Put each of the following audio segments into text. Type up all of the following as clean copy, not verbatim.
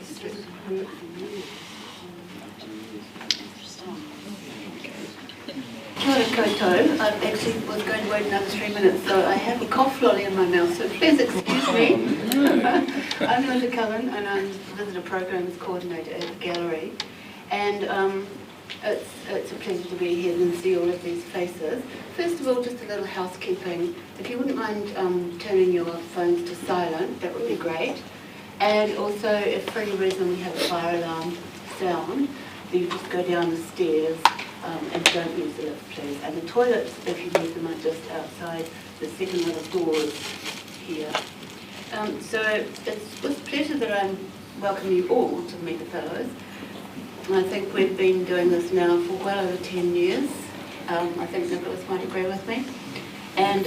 Kia ora koutou. I actually was going to wait another 3 minutes, so I have a cough lolly in my mouth, so please excuse me. I'm Linda Cullen, and I'm Visitor Programs Coordinator at the Gallery. And it's a pleasure to be here and see all of these faces. First of all, just a little housekeeping. If you wouldn't mind turning your phones to silent, that would be great. And also, if for any reason we have a fire alarm sound, you just go down the stairs and don't use the lift, please. And the toilets, if you need them, are just outside the second little doors here. So it's with pleasure that I welcome you all to Meet the Fellows. I think we've been doing this now for well over 10 years. I think Nicholas might agree with me. And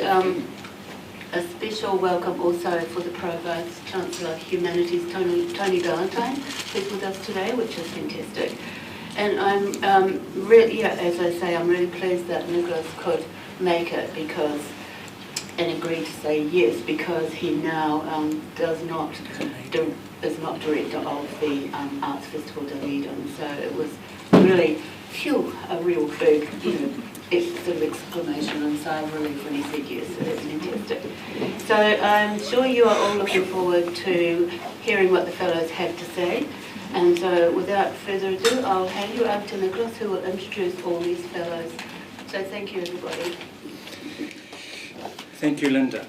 a special welcome also for the Provost Chancellor of Humanities, Tony Valentine, who's with us today, which is fantastic. And I'm really, as I say, I'm really pleased that Nicholas could make it and agreed to say yes, because he now is not director of the Arts Festival Dunedin. So it was really, a real big, sort of exclamation and sigh of relief when he said yes. So that's fantastic. So I'm sure you are all looking forward to hearing what the fellows have to say. And so without further ado, I'll hand you over to Nicholas, who will introduce all these fellows. So thank you, everybody. Thank you, Linda.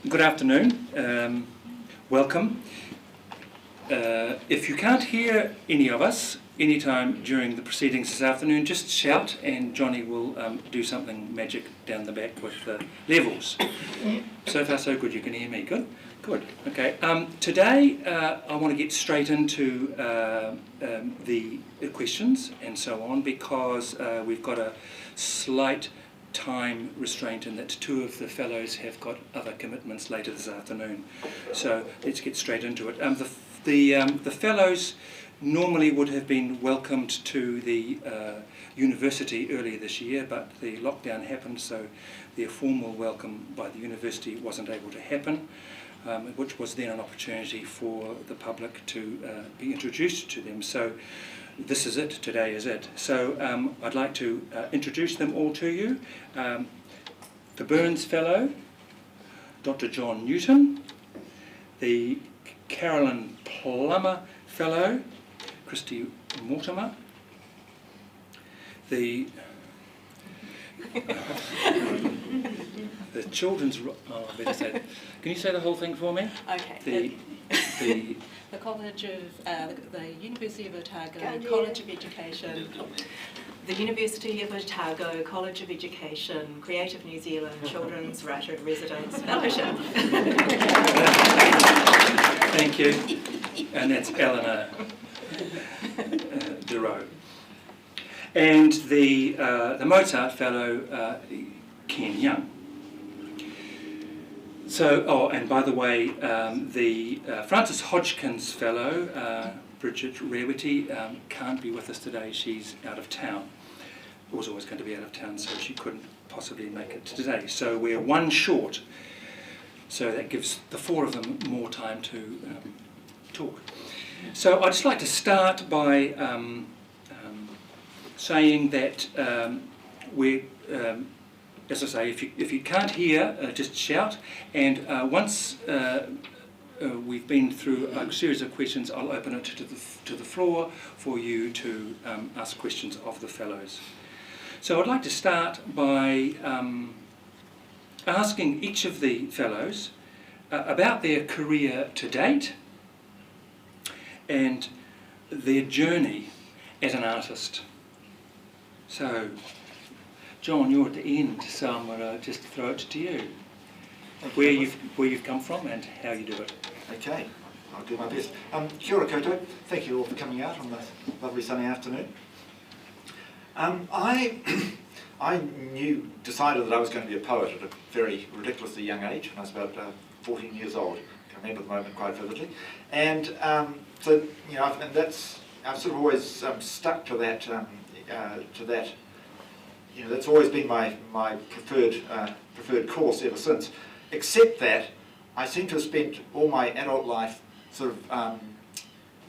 Good afternoon. Welcome. If you can't hear any of us anytime during the proceedings this afternoon, just shout and Johnny will do something magic down the back with the levels. So far so good, you can hear me. Good? Good. Okay. Today I want to get straight into the questions and so on, because we've got a slight time restraint in that two of the fellows have got other commitments later this afternoon. So let's get straight into it. The fellows normally would have been welcomed to the university earlier this year, but the lockdown happened, so their formal welcome by the university wasn't able to happen, which was then an opportunity for the public to be introduced to them. So this is it, today is it. So I'd like to introduce them all to you. The Burns Fellow, Dr. John Newton, the Carolyn Plummer Fellow, Christy Mortimer, the children's... Oh, I better say that. Can you say the whole thing for me? Okay. The College of... the University of Otago College of Education... The University of Otago College of Education, Creative New Zealand Children's Writer in Residence Fellowship. Thank you. And that's Eleanor Duro. And the Mozart Fellow, Ken Young. So, and by the way, the Francis Hodgkins Fellow, Bridget Rarity, can't be with us today. She's out of town. Was always going to be out of town, so she couldn't possibly make it today. So we're one short. So that gives the four of them more time to talk. So I'd just like to start by saying that we're, as I say, if you can't hear, just shout. And once we've been through a series of questions, I'll open it to the floor for you to ask questions of the fellows. So I'd like to start by asking each of the fellows about their career to date and their journey as an artist. So, John, you're at the end, so I'm going to just throw it to you. Where you've come from and how you do it. Okay, I'll do my best. Kia ora koutou. Thank you all for coming out on this lovely sunny afternoon. I decided that I was going to be a poet at a very ridiculously young age, when I was about 14 years old. I can remember the moment quite vividly. And so, and that's, I've sort of always stuck to that, that's always been my preferred course ever since. Except that I seem to have spent all my adult life sort of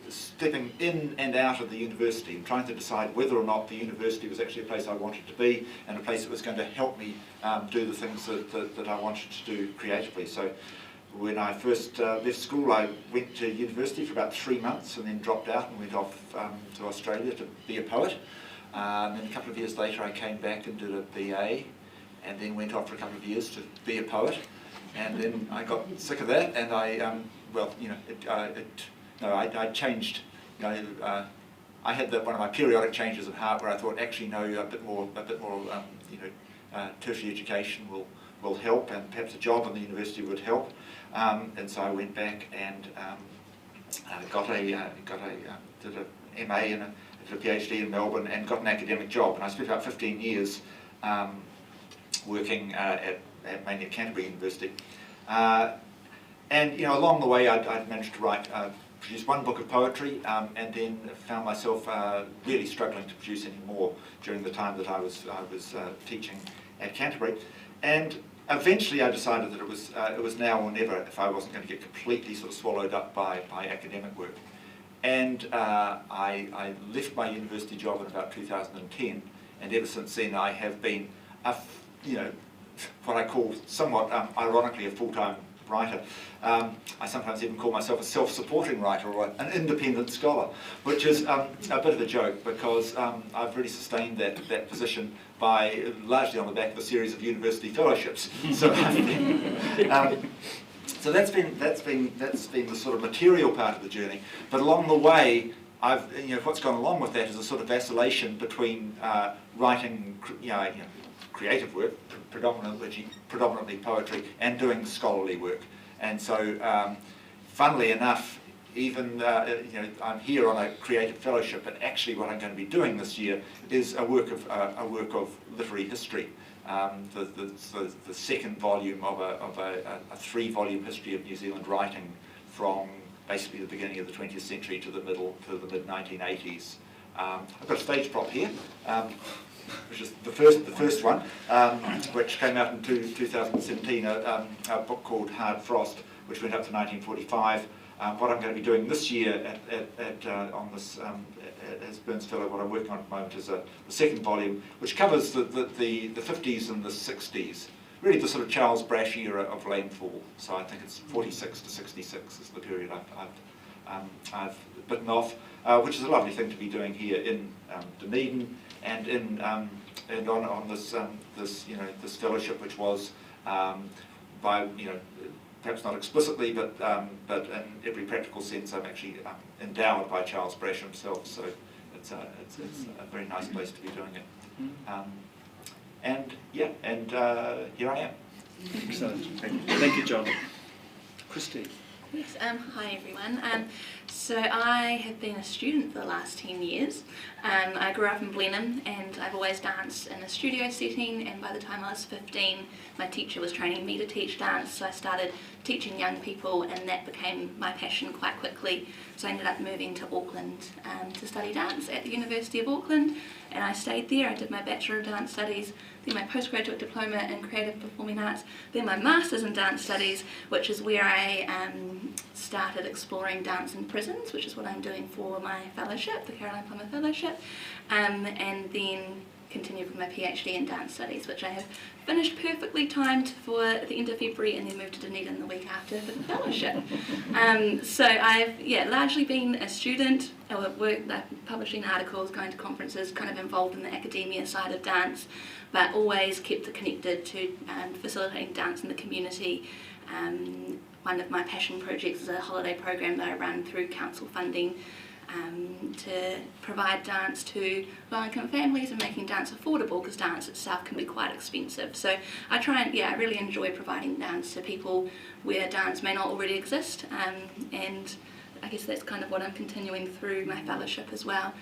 stepping in and out of the university and trying to decide whether or not the university was actually a place I wanted to be and a place that was going to help me do the things that I wanted to do creatively. So when I first left school, I went to university for about 3 months and then dropped out and went off to Australia to be a poet. And then a couple of years later I came back and did a BA and then went off for a couple of years to be a poet. And then I got sick of that and I, I changed, I had one of my periodic changes of heart where I thought, actually no, a bit more, tertiary education will help, and perhaps a job in the university would help. And so I went back and did a MA and did a PhD in Melbourne and got an academic job. And I spent about 15 years working mainly at Canterbury University. And along the way I'd managed to produce one book of poetry, and then found myself really struggling to produce any more during the time that I was teaching at Canterbury. And eventually I decided that it was now or never if I wasn't going to get completely sort of swallowed up by academic work. And I left my university job in about 2010, and ever since then I have been what I call somewhat ironically a full-time writer. I sometimes even call myself a self-supporting writer or an independent scholar, which is a bit of a joke because I've really sustained that position by largely on the back of a series of university fellowships. So so that's been the sort of material part of the journey. But along the way, what's gone along with that is a sort of vacillation between writing, creative work, predominantly poetry, and doing scholarly work. And so, funnily enough, even I'm here on a creative fellowship, but actually what I'm going to be doing this year is a work of literary history. The second volume of a 3-volume history of New Zealand writing from basically the beginning of the 20th century to the mid-1980s. I've got a stage prop here, which is the first one, which came out in 2017, a book called Hard Frost, which went up to 1945. What I'm going to be doing this year on this as Burns Fellow, what I'm working on at the moment is the second volume, which covers the 50s and the 60s, really the sort of Charles Brash era of landfall. So I think it's 46 to 66 is the period I've bitten off, which is a lovely thing to be doing here in Dunedin and on this fellowship, which was by perhaps not explicitly, but in every practical sense, I'm actually endowed by Charles Brash himself. So it's a very nice place to be doing it. Here I am. Excellent. Thank you, John. Christy. Yes, hi everyone. So I have been a student for the last 10 years. I grew up in Blenheim and I've always danced in a studio setting, and by the time I was 15 my teacher was training me to teach dance, so I started teaching young people and that became my passion quite quickly. So I ended up moving to Auckland to study dance at the University of Auckland, and I stayed there. I did my Bachelor of Dance Studies, then my postgraduate diploma in Creative Performing Arts, then my Masters in Dance Studies, which is where I started exploring dance in prisons, which is what I'm doing for my fellowship, the Caroline Plummer Fellowship, and then continued with my PhD in Dance Studies, which I have finished perfectly timed for the end of February, and then moved to Dunedin the week after for the fellowship. So I've largely been a student, publishing articles, going to conferences, kind of involved in the academia side of dance, but always kept it connected to facilitating dance in the community. One of my passion projects is a holiday program that I run through council funding to provide dance to low-income families and making dance affordable, because dance itself can be quite expensive. So I try and, I really enjoy providing dance to people where dance may not already exist, and I guess that's kind of what I'm continuing through my fellowship as well.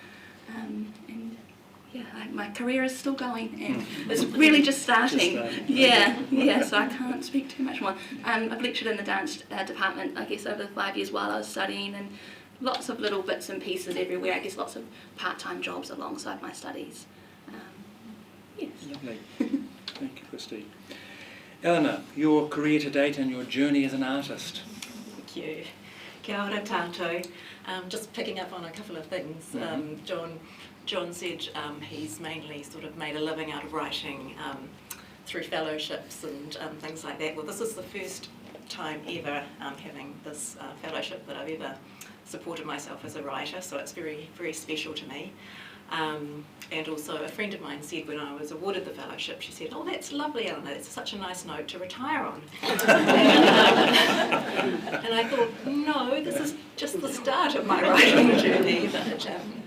My career is still going, and it's really just starting. So I can't speak too much more. I've lectured in the dance department, I guess, over the 5 years while I was studying, and lots of little bits and pieces everywhere, I guess lots of part-time jobs alongside my studies. Yes. Lovely. Thank you, Christy. Eleanor, your career to date and your journey as an artist. Thank you. Kia ora tātou. Just picking up on a couple of things. John said he's mainly sort of made a living out of writing through fellowships and things like that. Well, this is the first time ever having this fellowship that I've ever supported myself as a writer, so it's very, very special to me. And also a friend of mine said when I was awarded the fellowship, she said, "Oh, that's lovely, Eleanor, that's such a nice note to retire on." And I thought, no, this is just the start of my writing journey. But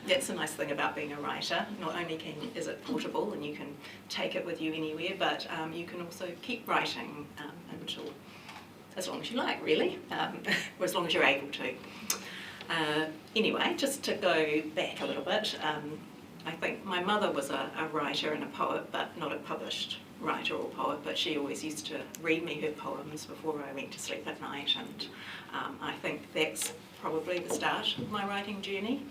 that's the nice thing about being a writer. Not only is it portable and you can take it with you anywhere, but you can also keep writing until as long as you like, really, or as long as you're able to. Anyway, just to go back a little bit, I think my mother was a writer and a poet, but not a published writer or poet, but she always used to read me her poems before I went to sleep at night, and I think that's probably the start of my writing journey.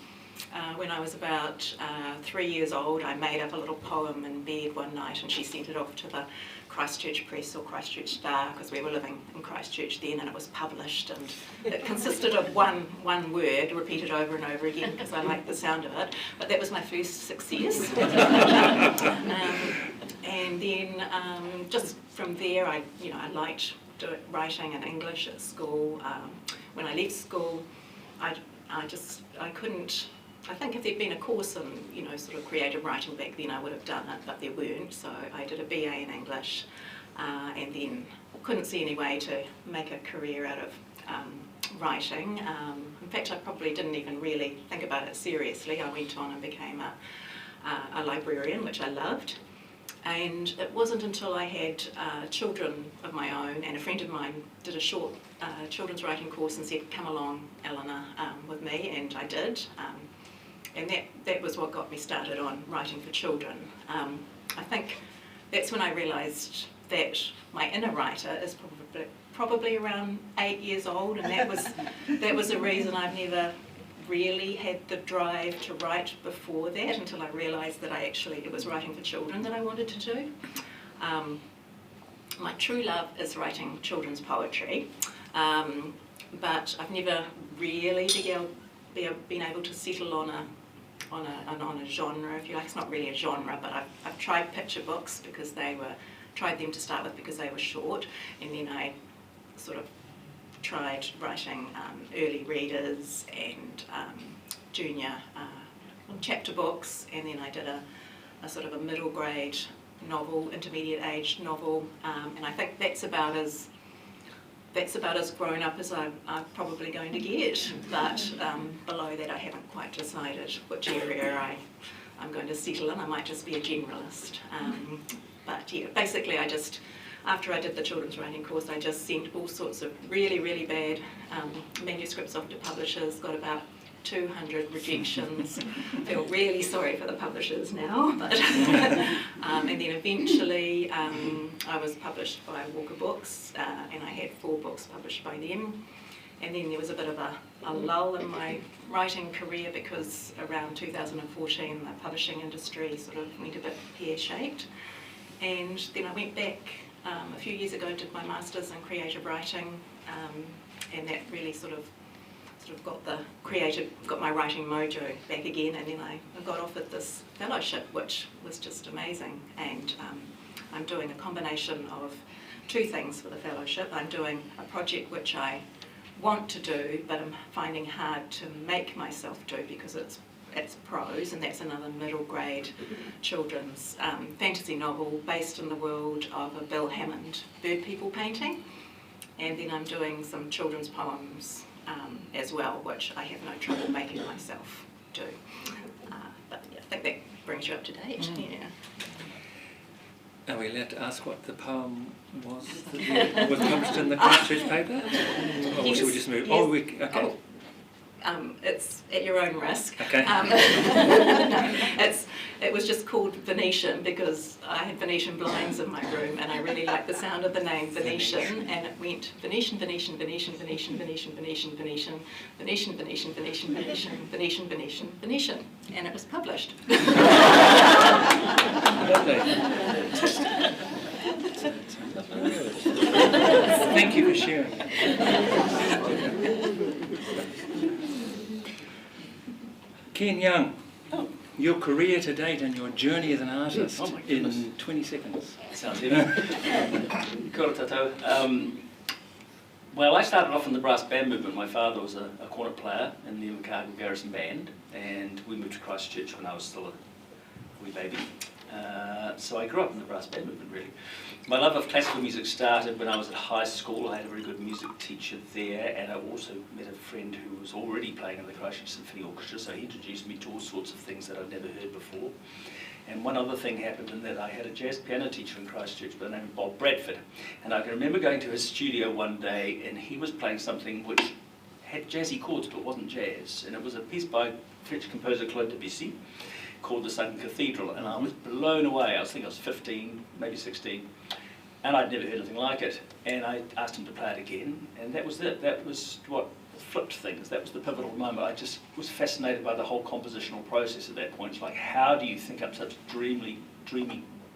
When I was about 3 years old, I made up a little poem in bed one night, and she sent it off to the Christchurch Press or Christchurch Star, because we were living in Christchurch then, and it was published, and it consisted of one word repeated over and over again because I liked the sound of it, but that was my first success. And then just from there, I liked writing in English at school. When I left school, I couldn't. I think if there'd been a course in, sort of creative writing back then, I would have done it, but there weren't. So I did a BA in English, and then couldn't see any way to make a career out of writing. In fact, I probably didn't even really think about it seriously. I went on and became a librarian, which I loved. And it wasn't until I had children of my own, and a friend of mine did a short children's writing course and said, "Come along, Eleanor, with me," and I did. And that was what got me started on writing for children. I think that's when I realised that my inner writer is probably around 8 years old, and that was a reason I've never really had the drive to write before that, until I realised that it was writing for children that I wanted to do. My true love is writing children's poetry, but I've never really been able to settle on a genre, if you like. It's not really a genre, but I've tried picture books because tried them to start with because they were short, and then I sort of tried writing early readers and junior chapter books, and then I did a sort of a middle grade novel, intermediate age novel, and I think that's about as grown up as I'm probably going to get, but below that I haven't quite decided which area I'm going to settle in. I might just be a generalist. But yeah, basically after I did the children's writing course, I just sent all sorts of really, really bad manuscripts off to publishers, got about 200 rejections. Feel really sorry for the publishers now, but and then eventually I was published by Walker Books, and I had 4 books published by them. And then there was a bit of a lull in my writing career because around 2014 the publishing industry sort of went a bit pear-shaped. And then I went back a few years ago and did my Masters in Creative Writing, and that really sort of got my writing mojo back again, and then I got offered this fellowship, which was just amazing. And I'm doing a combination of 2 things for the fellowship. I'm doing a project which I want to do, but I'm finding hard to make myself do because it's prose, and that's another middle grade children's fantasy novel based in the world of a Bill Hammond bird people painting. And then I'm doing some children's poems as well, which I have no trouble making myself do. But yeah, I think that brings you up to date. Yeah. Are we allowed to ask what the poem was that was published in the Christchurch paper? Or should we just move? Yes. Okay. Oh. It's at your own risk. Okay. It was just called Venetian because I had Venetian blinds in my room, and I really liked the sound of the name Venetian, and it went Venetian, Venetian, Venetian, Venetian, Venetian, Venetian, Venetian, Venetian, Venetian, Venetian, Venetian, Venetian, Venetian, Venetian, and it was published. Lovely. So Thank you for sharing. Ken Young, your career to date and your journey as an artist in 20 seconds. Sounds heavy. Kia ora tātou. Well, I started off in the brass band movement. My father was a cornet player in the Invercargill Garrison Band, and we moved to Christchurch when I was still a wee baby. So I grew up in the brass band movement, really. My love of classical music started when I was at high school. I had a very good music teacher there, and I also met a friend who was already playing in the Christchurch Symphony Orchestra, so he introduced me to all sorts of things that I'd never heard before. And one other thing happened in that I had a jazz piano teacher in Christchurch by the name of Bob Bradford. And I can remember going to his studio one day, and he was playing something which had jazzy chords but wasn't jazz. And it was a piece by French composer Claude Debussy called The Sunken Cathedral. And I was blown away. I think I was 15, maybe 16. And I'd never heard anything like it. And I asked him to play it again. And that was it. That was what flipped things. That was the pivotal moment. I just was fascinated by the whole compositional process at that point. It's like, how do you think up such dreamy,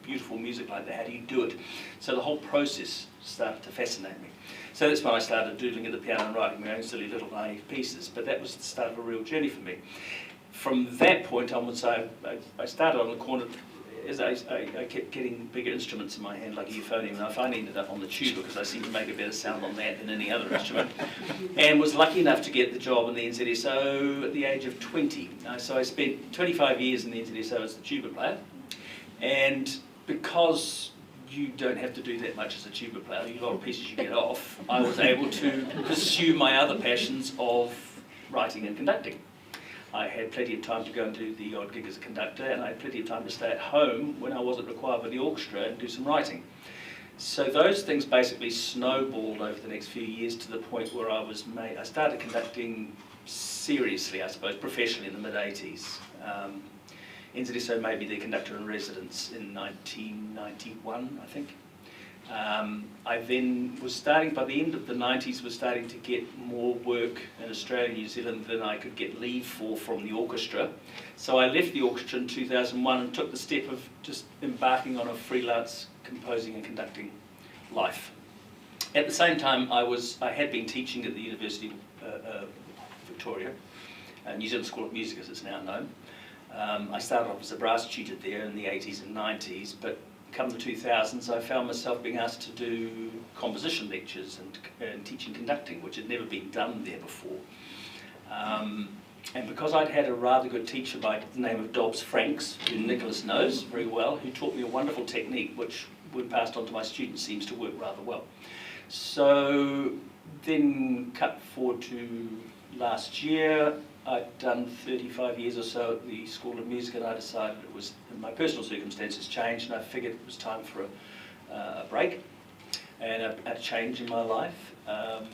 beautiful music like that? How do you do it? So the whole process started to fascinate me. So that's when I started doodling at the piano and writing my own silly little naive pieces. But that was the start of a real journey for me. From that point onwards, I started on the corner. As I kept getting bigger instruments in my hand, like a euphonium, and I finally ended up on the tuba because I seemed to make a better sound on that than any other instrument, and was lucky enough to get the job in the NZSO at the age of 20. So I spent 25 years in the NZSO as the tuba player, and because you don't have to do that much as a tuba player, a lot of pieces you get off, I was able to pursue my other passions of writing and conducting. I had plenty of time to go and do the odd gig as a conductor, and I had plenty of time to stay at home when I wasn't required by the orchestra and do some writing. So those things basically snowballed over the next few years to the point where I started conducting seriously, I suppose, professionally in the mid-80s. NZSO made me their conductor in residence in 1991, I think. I then was starting, by the end of the 90s, was starting to get more work in Australia and New Zealand than I could get leave for from the orchestra. So I left the orchestra in 2001 and took the step of just embarking on a freelance composing and conducting life. At the same time, I had been teaching at the University of Victoria, New Zealand School of Music as it's now known. I started off as a brass tutor there in the 80s and 90s, but come the 2000s, I found myself being asked to do composition lectures and teaching conducting, which had never been done there before. And because I'd had a rather good teacher by the name of Dobbs Franks, who Nicholas knows very well, who taught me a wonderful technique which, when passed on to my students, seems to work rather well. So then cut forward to last year, I'd done 35 years or so at the School of Music, and I decided it was, my personal circumstances changed, and I figured it was time for a break and a change in my life. The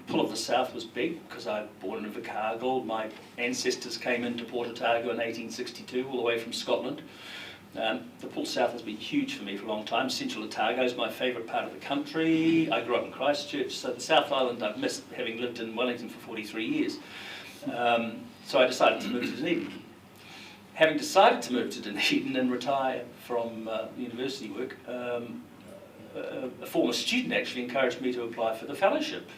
pull of the South was big because I was born in Invercargill. My ancestors came into Port Otago in 1862, all the way from Scotland. The pull south has been huge for me for a long time. Central Otago is my favourite part of the country. I grew up in Christchurch, so the South Island I've missed, having lived in Wellington for 43 years. So I decided to move to Dunedin. Having decided to move to Dunedin and retire from university work, a former student actually encouraged me to apply for the fellowship.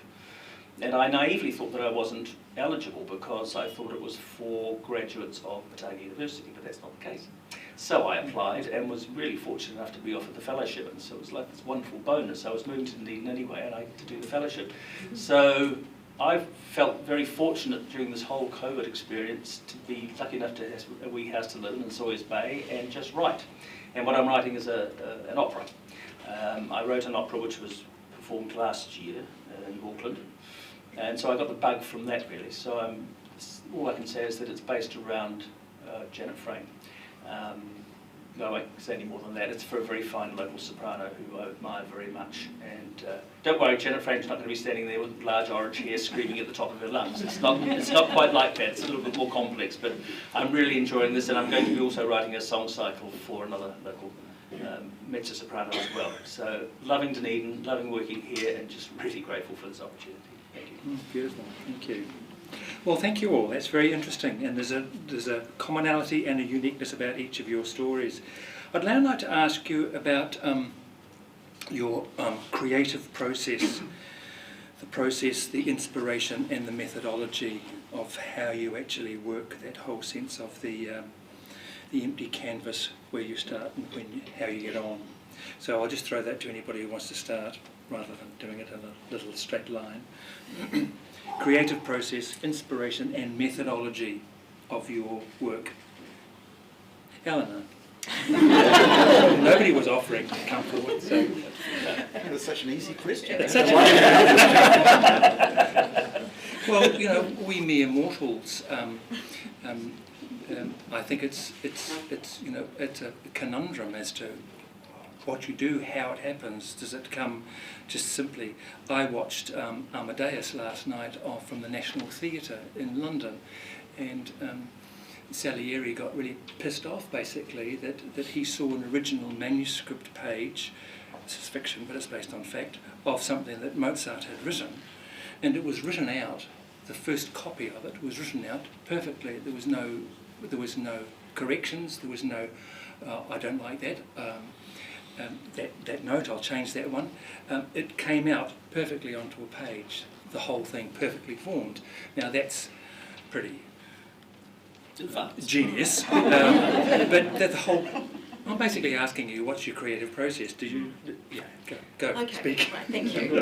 And I naively thought that I wasn't eligible because I thought it was for graduates of Otago University, but that's not the case. So I applied and was really fortunate enough to be offered the fellowship, and so it was like this wonderful bonus. I was moving to Dunedin anyway, and I had to do the fellowship. So I felt very fortunate during this whole COVID experience to be lucky enough to have a wee house to live in Sawyers Bay and just write. And what I'm writing is an opera. I wrote an opera which was performed last year in Auckland, and so I got the bug from that really. So all I can say is that it's based around Janet Frame. No, I won't say any more than that. It's for a very fine local soprano who I admire very much. And don't worry, Janet Frame's not going to be standing there with large orange hair screaming at the top of her lungs. It's not quite like that. It's a little bit more complex. But I'm really enjoying this, and I'm going to be also writing a song cycle for another local mezzo-soprano as well. So loving Dunedin, loving working here, and just really grateful for this opportunity. Thank you. Beautiful. Thank you. Well, thank you all. That's very interesting, and there's a commonality and a uniqueness about each of your stories. I'd now like to ask you about your creative process, the inspiration and the methodology of how you actually work, that whole sense of the empty canvas, where you start and how you get on. So I'll just throw that to anybody who wants to start, rather than doing it in a little straight line. Creative process, inspiration and methodology of your work. Eleanor. Nobody was offering to come forward, so... That was such an easy question. Well, you know, we mere mortals, I think it's you know, it's a conundrum as to what you do, how it happens. Does it come just simply... I watched Amadeus last night from the National Theatre in London, and Salieri got really pissed off, basically, that he saw an original manuscript page, this is fiction but it's based on fact, of something that Mozart had written, and it was written out, the first copy of it was written out perfectly. There was no corrections, there was no, I don't like that, that note, I'll change that one. It came out perfectly onto a page, the whole thing perfectly formed. Now that's pretty genius, but the whole... I'm basically asking you, what's your creative process? Do you... Yeah, go Okay, speak. right, thank you.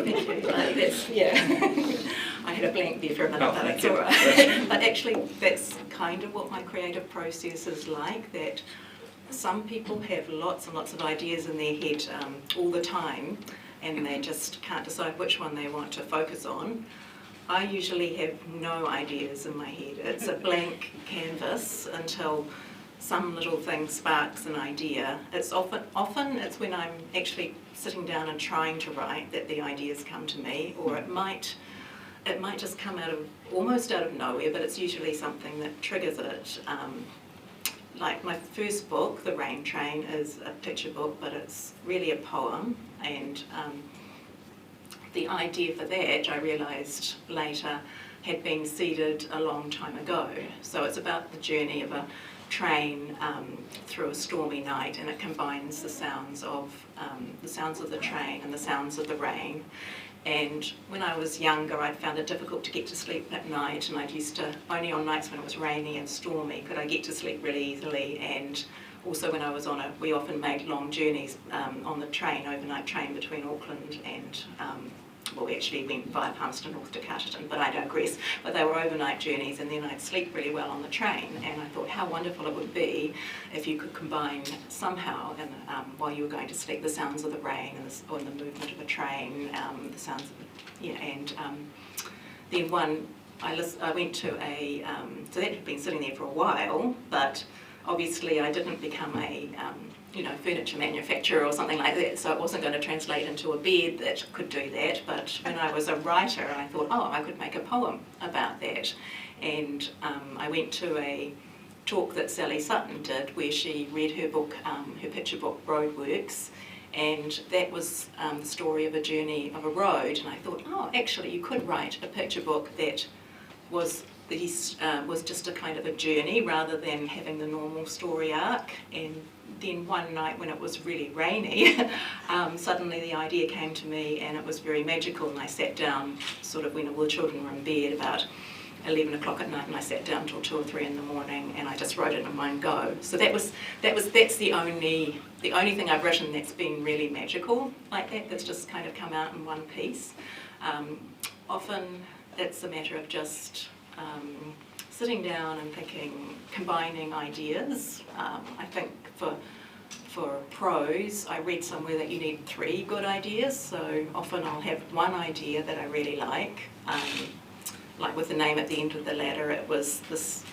That's, yeah. I had a blank there for a minute, but thank that's you. all right. But actually, that's kind of what my creative process is like, that some people have lots and lots of ideas in their head all the time, and they just can't decide which one they want to focus on. I usually have no ideas in my head. It's a blank canvas until some little thing sparks an idea. It's often it's when I'm actually sitting down and trying to write that the ideas come to me, or it might just come almost out of nowhere, but it's usually something that triggers it. Like my first book, The Rain Train, is a picture book, but it's really a poem, and the idea for that, I realised later, had been seeded a long time ago. So it's about the journey of a train through a stormy night, and it combines the sounds of the train and the sounds of the rain. And when I was younger, I found it difficult to get to sleep at night, and I'd used to, only on nights when it was rainy and stormy, could I get to sleep really easily. And also when I was we often made long journeys on the train, overnight train between Auckland and, well, we actually went via Palmerston North to Carterton, but I digress. But they were overnight journeys, and then I'd sleep really well on the train, and I thought how wonderful it would be if you could combine somehow, and while you were going to sleep, the sounds of the rain or the movement of a train, the sounds of, yeah, and then I went to a, so that had been sitting there for a while, but obviously I didn't become a furniture manufacturer or something like that, so it wasn't going to translate into a bed that could do that. But when I was a writer, I thought, oh, I could make a poem about that. And I went to a talk that Sally Sutton did, where she read her book, her picture book, Roadworks, and that was the story of a journey of a road. And I thought, oh, actually, you could write a picture book that was just a kind of a journey rather than having the normal story arc. And then one night when it was really rainy, suddenly the idea came to me, and it was very magical, and I sat down sort of when all the children were in bed about 11 o'clock at night, and I sat down till 2 or 3 in the morning, and I just wrote it in one go. So that's the only thing I've written that's been really magical like that, that's just kind of come out in one piece. Often it's a matter of just sitting down and thinking, combining ideas. I think for prose, I read somewhere that you need 3 good ideas, so often I'll have one idea that I really like with the name at the end of the ladder. It was this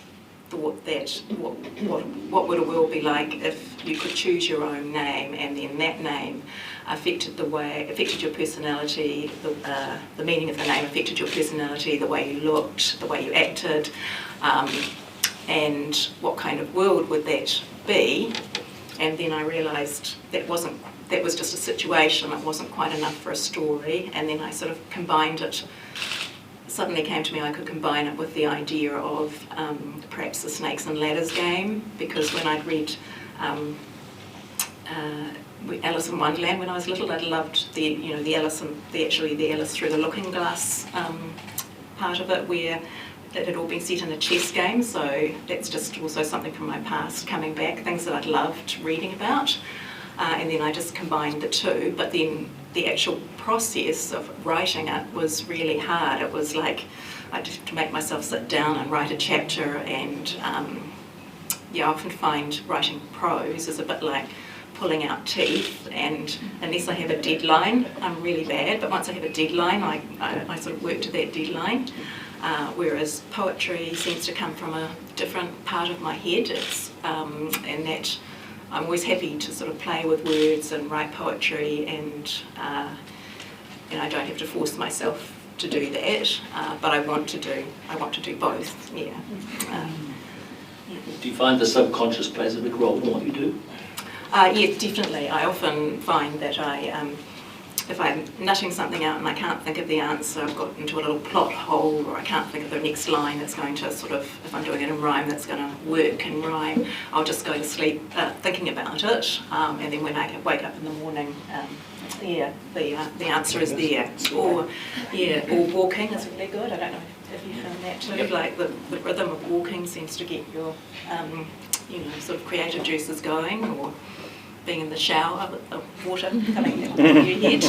thought that what would a world be like if you could choose your own name, and then that name affected your personality, the meaning of the name affected your personality, the way you looked, the way you acted, and what kind of world would that be. And then I realised that was just a situation, it wasn't quite enough for a story, and then I sort of combined it. Suddenly came to me I could combine it with the idea of perhaps the Snakes and Ladders game, because when I'd read Alice in Wonderland when I was little. I loved the Alice through the looking glass part of it, where it had all been set in a chess game. So that's just also something from my past coming back, things that I'd loved reading about, and then I just combined the two. But then the actual process of writing it was really hard. It was like I just had to make myself sit down and write a chapter, and I often find writing prose is a bit like pulling out teeth, and unless I have a deadline, I'm really bad. But once I have a deadline, I sort of work to that deadline. Whereas poetry seems to come from a different part of my head. And that I'm always happy to sort of play with words and write poetry, and I don't have to force myself to do that. But I want to do both. Yeah. Do you find the subconscious plays a big role in what you do? Yes, definitely. I often find that if I'm nutting something out and I can't think of the answer, I've got into a little plot hole, or I can't think of the next line that's going to sort of, if I'm doing it in rhyme, that's going to work in rhyme, I'll just go to sleep thinking about it, and then when I wake up in the morning, the answer is there. Or walking is really good. I don't know if you found that too. Yep. Like the rhythm of walking seems to get your sort of creative juices going, or being in the shower with the water coming into your head.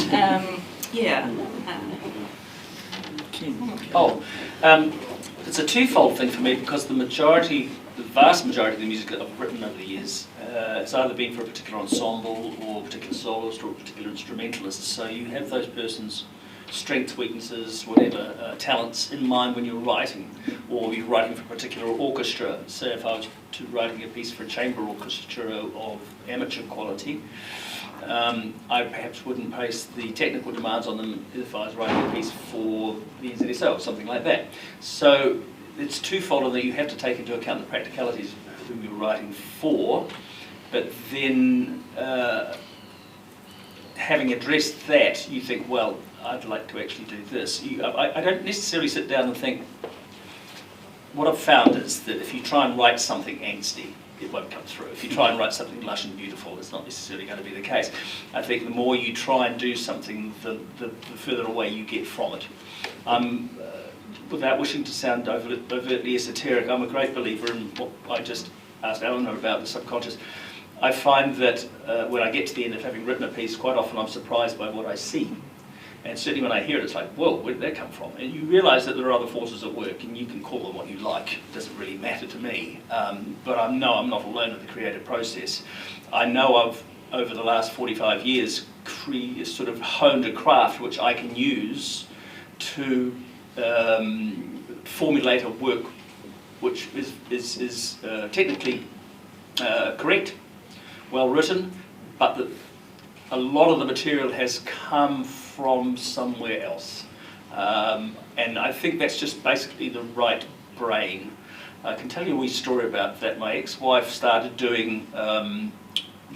It's a twofold thing for me, because the vast majority of the music that I've written over the years, it's either been for a particular ensemble or a particular soloist or a particular instrumentalist. So you have those persons' strengths, weaknesses, whatever, talents in mind when you're writing, or you're writing for a particular orchestra. So if I was writing a piece for a chamber orchestra of amateur quality, I perhaps wouldn't place the technical demands on them if I was writing a piece for the NZSO or something like that. So it's twofold in that you have to take into account the practicalities of whom you're writing for, but then having addressed that, you think, well, I'd like to actually do this. I don't necessarily sit down and think. What I've found is that if you try and write something angsty, it won't come through. If you try and write something lush and beautiful, it's not necessarily going to be the case. I think the more you try and do something, the further away you get from it. Without wishing to sound overtly esoteric, I'm a great believer in what I just asked Eleanor about, the subconscious. I find that when I get to the end of having written a piece, quite often I'm surprised by what I see. And certainly when I hear it, it's like, whoa, where did that come from? And you realise that there are other forces at work, and you can call them what you like. It doesn't really matter to me. But I know I'm not alone in the creative process. I know I've, over the last 45 years, sort of honed a craft which I can use to formulate a work which is technically correct, well written, but that a lot of the material has come from somewhere else. And I think that's just basically the right brain. I can tell you a wee story about that. My ex-wife started doing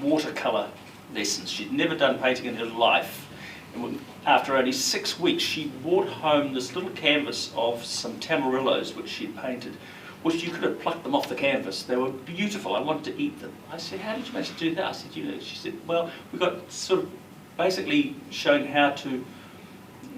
watercolour lessons. She'd never done painting in her life. And after only 6 weeks, she brought home this little canvas of some tamarillos which she'd painted, which you could have plucked them off the canvas. They were beautiful. I wanted to eat them. I said, how did you manage to do that? I said, she said, well, we got sort of basically shown how to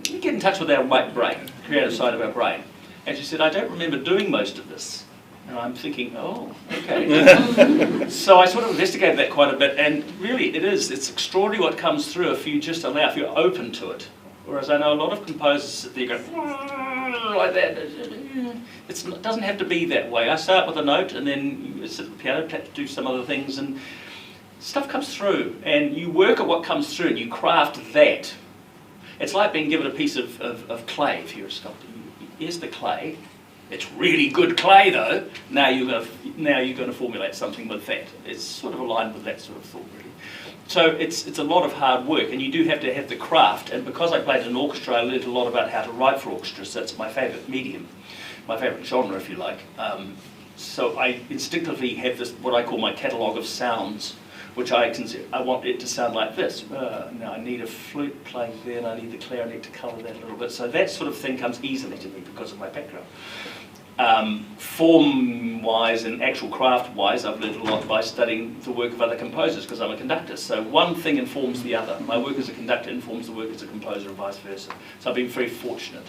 get in touch with our right brain, the creative side of our brain. And she said, I don't remember doing most of this. And I'm thinking, oh, okay. So I sort of investigated that quite a bit, and really it's extraordinary what comes through if you just allow, if you're open to it. Whereas I know a lot of composers sit there going, like that. It doesn't have to be that way. I start with a note, and then you sit at the piano, do some other things, and stuff comes through, and you work at what comes through, and you craft that. It's like being given a piece of clay if you're a sculptor. Here's the clay. It's really good clay though. Now you're going to formulate something with that. It's sort of aligned with that sort of thought, really. So it's a lot of hard work, and you do have to have the craft. And because I played in an orchestra, I learned a lot about how to write for orchestras. That's my favourite medium, my favourite genre, if you like. So I instinctively have this, what I call my catalogue of sounds, which I want it to sound like this. Now I need a flute playing there, and I need the clarinet to colour that a little bit. So that sort of thing comes easily to me because of my background. Form-wise and actual craft-wise, I've learned a lot by studying the work of other composers because I'm a conductor. So one thing informs the other. My work as a conductor informs the work as a composer and vice versa. So I've been very fortunate.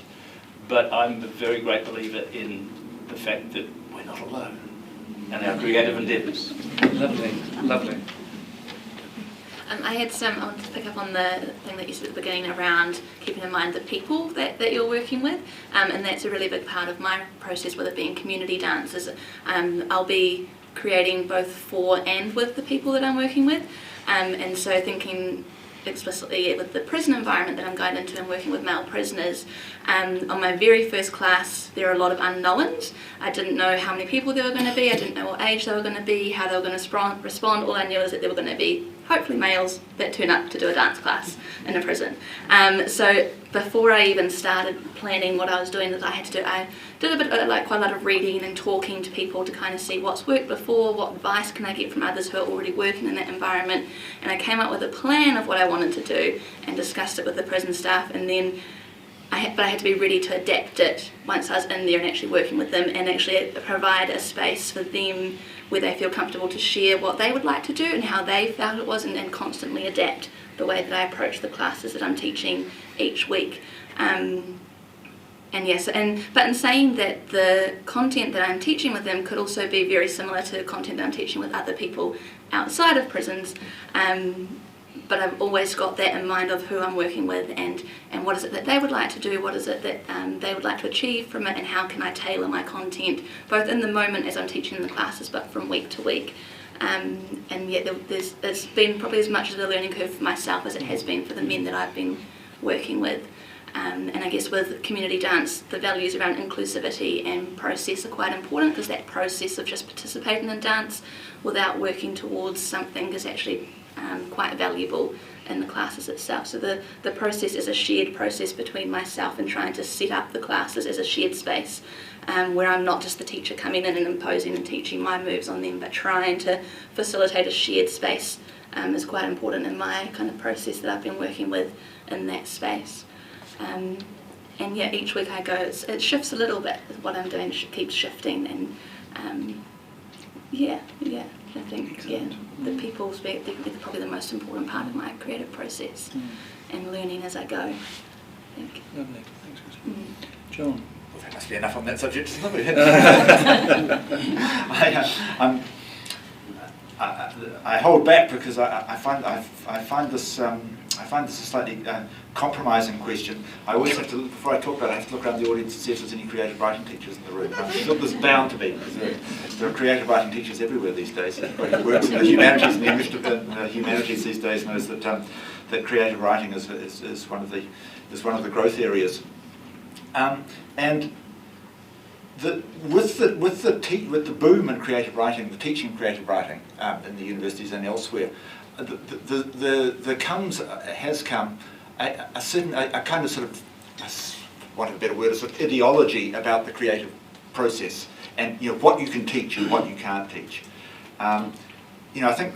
But I'm a very great believer in the fact that we're not alone in our creative endeavours. Lovely, lovely. I wanted to pick up on the thing that you said at the beginning around keeping in mind the people that you're working with, and that's a really big part of my process with it being community dance. I'll be creating both for and with the people that I'm working with, and so thinking explicitly with the prison environment that I'm going into and working with male prisoners. On my very first class, there are a lot of unknowns. I didn't know how many people there were going to be, I didn't know what age they were going to be, how they were going to respond. All I knew is that there were going to be hopefully males that turn up to do a dance class in a prison. So before I even started planning what I was doing, I did a bit of, quite a lot of reading and talking to people to kind of see what's worked before, what advice can I get from others who are already working in that environment, and I came up with a plan of what I wanted to do and discussed it with the prison staff, and then I had to be ready to adapt it once I was in there and actually working with them, and actually provide a space for them where they feel comfortable to share what they would like to do and how they felt it was, and constantly adapt the way that I approach the classes that I'm teaching each week. But in saying that, the content that I'm teaching with them could also be very similar to content that I'm teaching with other people outside of prisons. But I've always got that in mind of who I'm working with and what is it that they would like to do, what is it that they would like to achieve from it, and how can I tailor my content, both in the moment as I'm teaching the classes, but from week to week. And yet it's been probably as much of a learning curve for myself as it has been for the men that I've been working with. And I guess with community dance, the values around inclusivity and process are quite important, because that process of just participating in dance without working towards something is actually quite valuable in the classes itself. So the process is a shared process between myself and trying to set up the classes as a shared space, where I'm not just the teacher coming in and imposing and teaching my moves on them, but trying to facilitate a shared space is quite important in my kind of process that I've been working with in that space. And yeah, each week I go, it shifts a little bit with what I'm doing, keeps shifting, and I think the people they're probably the most important part of my creative process, and learning as I go, I think. Lovely, thanks, Chris. John? Well, that must be enough on that subject, isn't it? I hold back because I find this a slightly compromising question. I always have to, before I talk about it, I have to look around the audience and see if there's any creative writing teachers in the room. I feel there's bound to be, because there are creative writing teachers everywhere these days. Everybody who works in the humanities and the English humanities these days knows that that creative writing is one of the growth areas. And with the boom in creative writing, the teaching of creative writing in the universities and elsewhere, has come a kind of sort of, want a better word, a sort of ideology about the creative process, and what you can teach and what you can't teach. I think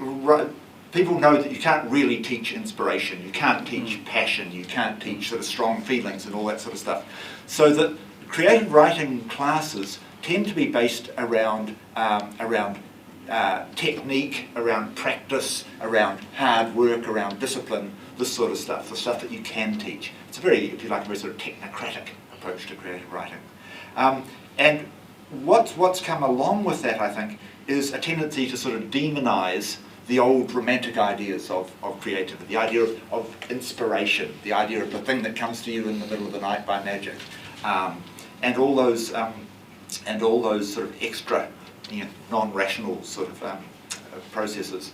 people know that you can't really teach inspiration, you can't teach passion, you can't teach sort of strong feelings and all that sort of stuff. So that creative writing classes tend to be based around technique, around practice, around hard work, around discipline, this sort of stuff, the stuff that you can teach. It's a very, if you like, a very sort of technocratic approach to creative writing. And what's come along with that, I think, is a tendency to sort of demonise the old romantic ideas of creativity, the idea of inspiration, the idea of the thing that comes to you in the middle of the night by magic, and all those sort of extra, non-rational sort of processes,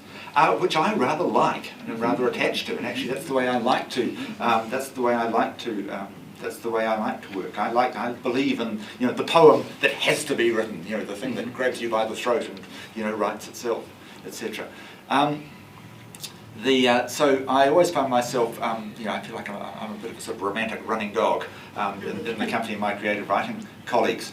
which I rather like and am rather attached to, and actually that's the way I like to. That's the way I like to work. I believe in the poem that has to be written, the thing that grabs you by the throat and writes itself, etc. So I always find myself, I feel like I'm a bit of a sort of romantic running dog in the company of my creative writing colleagues.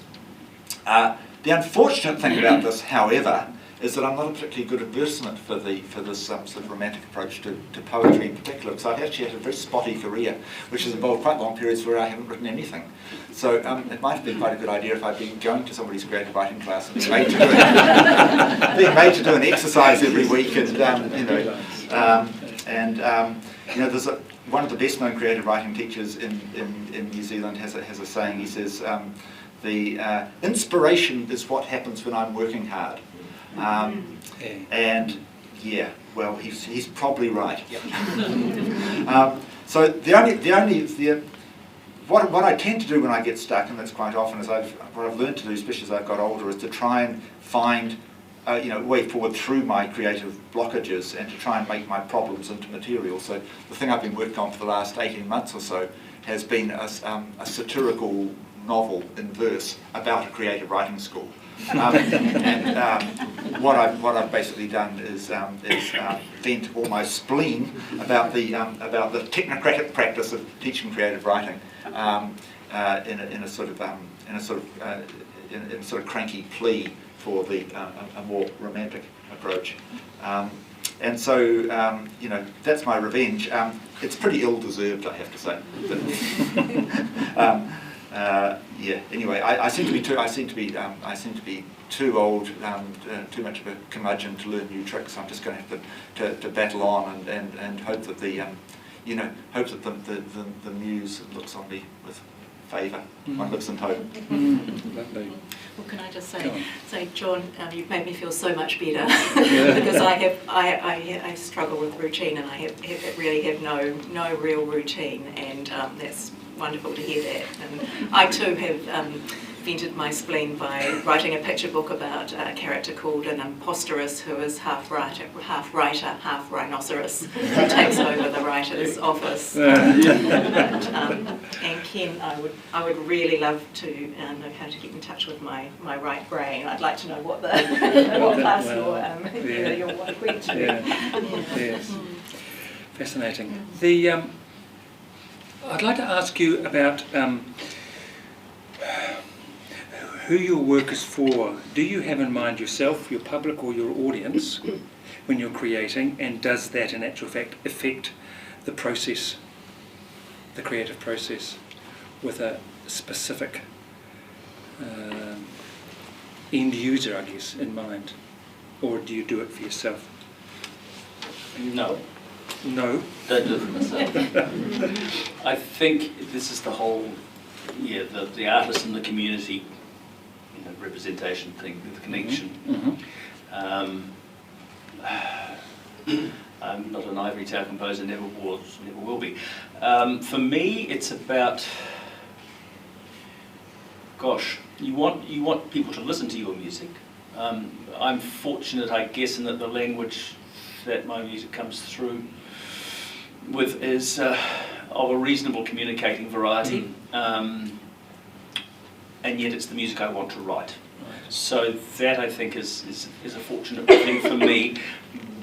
The unfortunate thing about this, however, is that I'm not a particularly good advertisement for this sort of romantic approach to poetry in particular, because I've actually had a very spotty career, which has involved quite long periods where I haven't written anything. So it might have been quite a good idea if I'd been going to somebody's creative writing class and being made to do it, being made to do an exercise every week, and there's one of the best-known creative writing teachers in New Zealand has a saying. He says, the inspiration is what happens when I'm working hard. And yeah, well, he's probably right. So what I tend to do when I get stuck, and that's quite often, is what I've learned to do, especially as I've got older, is to try and find a way forward through my creative blockages and to try and make my problems into material. So the thing I've been working on for the last 18 months or so has been a satirical novel in verse about a creative writing school. What I've basically done is vent all my spleen about the technocratic practice of teaching creative writing in a sort of cranky plea for a more romantic approach. And so, that's my revenge. It's pretty ill-deserved, I have to say. Yeah. Anyway, I seem to be too old, too much of a curmudgeon to learn new tricks. I'm just going to have to battle on and hope that the muse looks on me with favour. One lives in hope. Lovely. Well, can I just say, John, you've made me feel so much better because I struggle with routine, and I really have no real routine, and that's wonderful to hear that. And I too have vented my spleen by writing a picture book about a character called an imposterous who is half writer, half rhinoceros, who takes over the writer's office. And Ken, I would really love to know how to get in touch with my right brain. I'd like to know what class you're equipped to. Yes. Fascinating. I'd like to ask you about who your work is for. Do you have in mind yourself, your public, or your audience when you're creating, and does that in actual fact affect the process, the creative process, with a specific end user, I guess, in mind? Or do you do it for yourself? No. No? Don't do it for myself. I think this is the whole, the artist and the community, representation thing, the connection. Mm-hmm. I'm not an ivory tower composer, never was, never will be. For me, it's about, gosh, you want people to listen to your music. I'm fortunate, I guess, in that the language that my music comes through with is of a reasonable communicating variety, and yet it's the music I want to write. So that, I think, is a fortunate thing for me.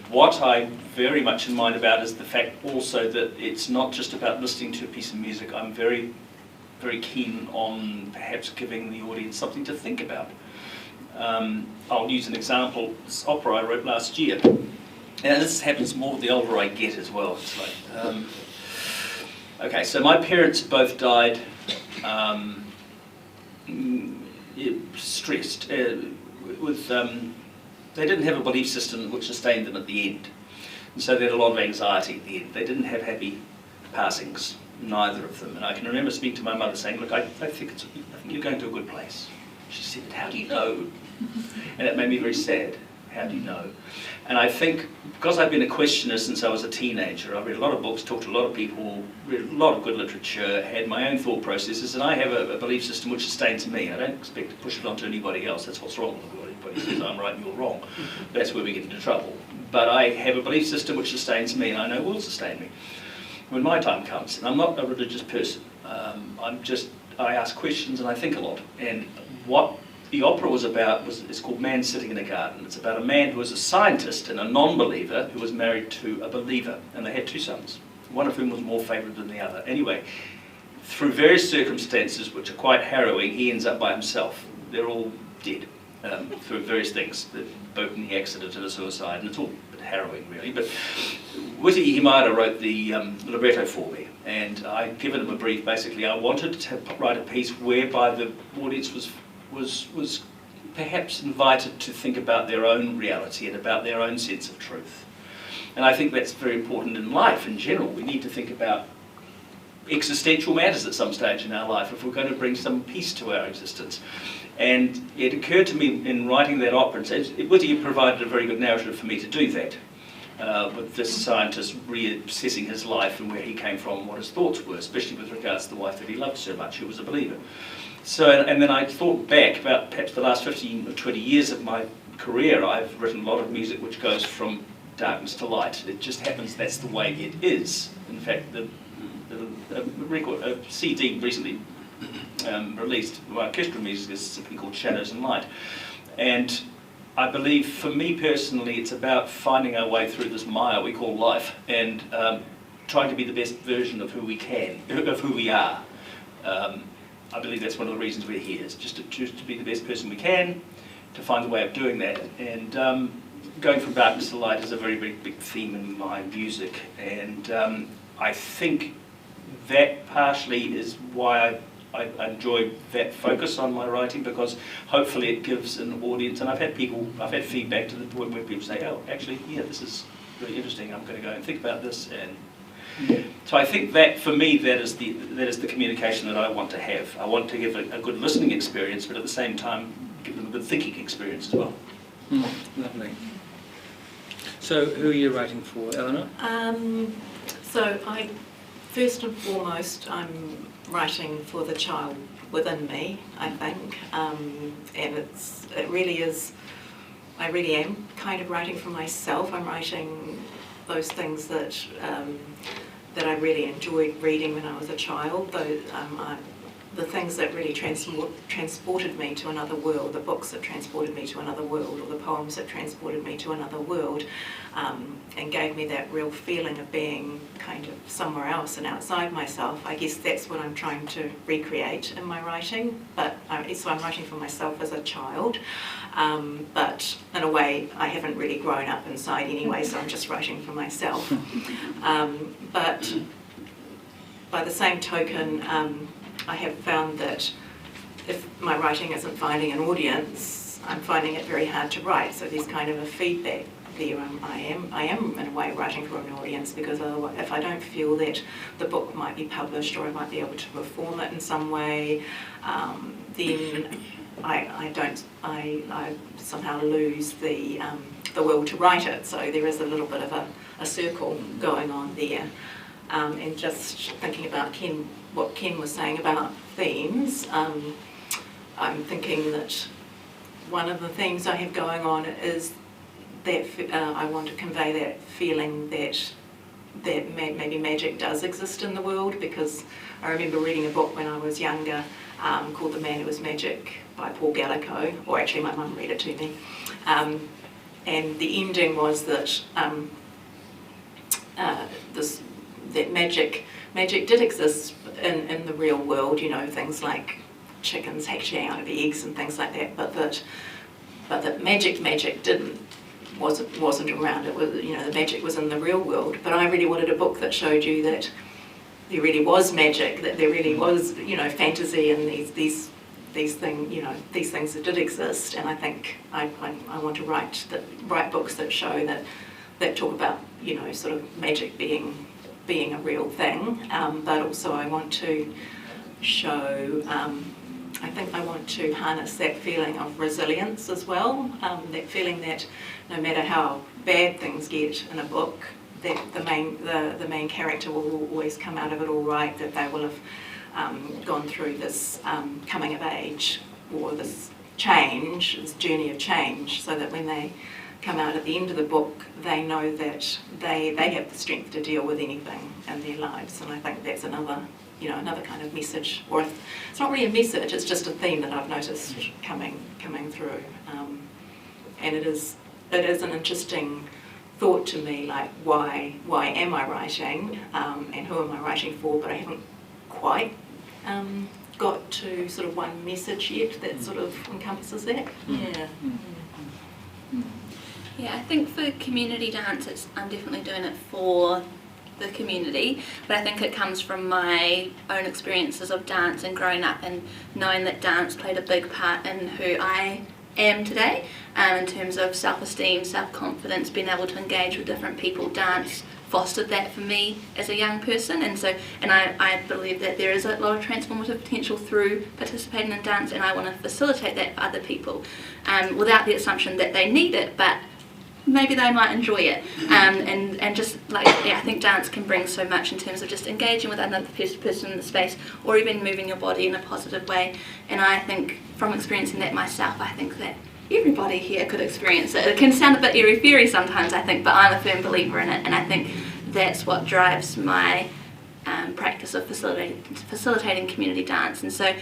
What I'm very much in mind about is the fact also that it's not just about listening to a piece of music. I'm very, very keen on perhaps giving the audience something to think about. I'll use an example. This opera I wrote last year. And this happens more the older I get as well. It's like, okay, so my parents both died stressed. They didn't have a belief system which sustained them at the end. And so they had a lot of anxiety at the end. They didn't have happy passings, neither of them. And I can remember speaking to my mother saying, look, I think you're going to a good place. She said, how do you know? And it made me very sad. How do you know? And I think, because I've been a questioner since I was a teenager, I've read a lot of books, talked to a lot of people, read a lot of good literature, had my own thought processes, and I have a belief system which sustains me. I don't expect to push it onto anybody else. That's what's wrong with the world. Everybody says I'm right and you're wrong. That's where we get into trouble. But I have a belief system which sustains me, and I know will sustain me when my time comes. And I'm not a religious person. I ask questions and I think a lot. And what the opera was about is called Man Sitting in a Garden. It's about a man who was a scientist and a non-believer who was married to a believer, and they had two sons, one of whom was more favoured than the other. Anyway, through various circumstances which are quite harrowing, he ends up by himself. They're all dead. through various things, the boating accident and a suicide, and it's all a bit harrowing really. But Witi Himada wrote the libretto for me, and I'd given him a brief. Basically, I wanted to write a piece whereby the audience was perhaps invited to think about their own reality and about their own sense of truth. And I think that's very important in life in general. We need to think about existential matters at some stage in our life if we're going to bring some peace to our existence. And it occurred to me in writing that opera, and Whitty provided a very good narrative for me to do that, with this scientist reassessing his life and where he came from and what his thoughts were, especially with regards to the wife that he loved so much, who was a believer. So, and then I thought back about perhaps the last 15 or 20 years of my career. I've written a lot of music which goes from darkness to light. It just happens that's the way it is. In fact, a CD recently released by orchestral music is something called Shadows and Light. And I believe, for me personally, it's about finding our way through this mire we call life and trying to be the best version of who we can, of who we are. I believe that's one of the reasons we're here, is just to be the best person we can, to find a way of doing that. And going from darkness to light is a very, very big theme in my music. And I think that partially is why I enjoy that focus on my writing, because hopefully it gives an audience, and I've had feedback to the point where people say, oh, actually, yeah, this is really interesting, I'm going to go and think about this. And so I think that, for me, that is the communication that I want to have. I want to give a good listening experience, but at the same time, give them a good thinking experience as well. Lovely. So, who are you writing for, Eleanor? So first and foremost, I'm writing for the child within me, I think, and it really is. I really am kind of writing for myself. I'm writing those things that that I really enjoyed reading when I was a child. The things that really transported me to another world, the books that transported me to another world, or the poems that transported me to another world, and gave me that real feeling of being kind of somewhere else and outside myself. I guess that's what I'm trying to recreate in my writing. But so I'm writing for myself as a child, but in a way I haven't really grown up inside anyway, so I'm just writing for myself. But by the same token, I have found that if my writing isn't finding an audience, I'm finding it very hard to write. So there's kind of a feedback there. I am in a way writing for an audience, because if I don't feel that the book might be published or I might be able to perform it in some way, then I somehow lose the will to write it. So there is a little bit of a circle going on there. And just thinking about what Ken was saying about themes, I'm thinking that one of the themes I have going on is that I want to convey that feeling that maybe magic does exist in the world, because I remember reading a book when I was younger called The Man Who Was Magic by Paul Galico, or actually my mum read it to me, and the ending was that that magic did exist in the real world, you know, things like chickens hatching out of eggs and things like that, but that magic wasn't around. It was, you know, the magic was in the real world. But I really wanted a book that showed you that there really was magic, that there really was, you know, fantasy and these things, you know, these things that did exist. And I think I want to write books that show that talk about, you know, sort of magic being a real thing, but also I want to show, I think I want to harness that feeling of resilience as well, that feeling that no matter how bad things get in a book, that the main character will always come out of it all right, that they will have gone through this coming of age, or this change, this journey of change, so that when they come out at the end of the book, they know that they have the strength to deal with anything in their lives. And I think that's another kind of message, or it's not really a message, it's just a theme that I've noticed coming through. And it is an interesting thought to me, like why am I writing, and who am I writing for? But I haven't quite got to sort of one message yet that sort of encompasses that. Yeah. Yeah, I think for community dance, I'm definitely doing it for the community, but I think it comes from my own experiences of dance and growing up and knowing that dance played a big part in who I am today, in terms of self-esteem, self-confidence, being able to engage with different people. Dance fostered that for me as a young person, and I believe that there is a lot of transformative potential through participating in dance, and I want to facilitate that for other people, without the assumption that they need it, but maybe they might enjoy it, and just like, yeah, I think dance can bring so much in terms of just engaging with another person in the space, or even moving your body in a positive way. And I think from experiencing that myself, I think that everybody here could experience it. It can sound a bit airy-fairy sometimes, I think, but I'm a firm believer in it, and I think that's what drives my practice of facilitating community dance. And so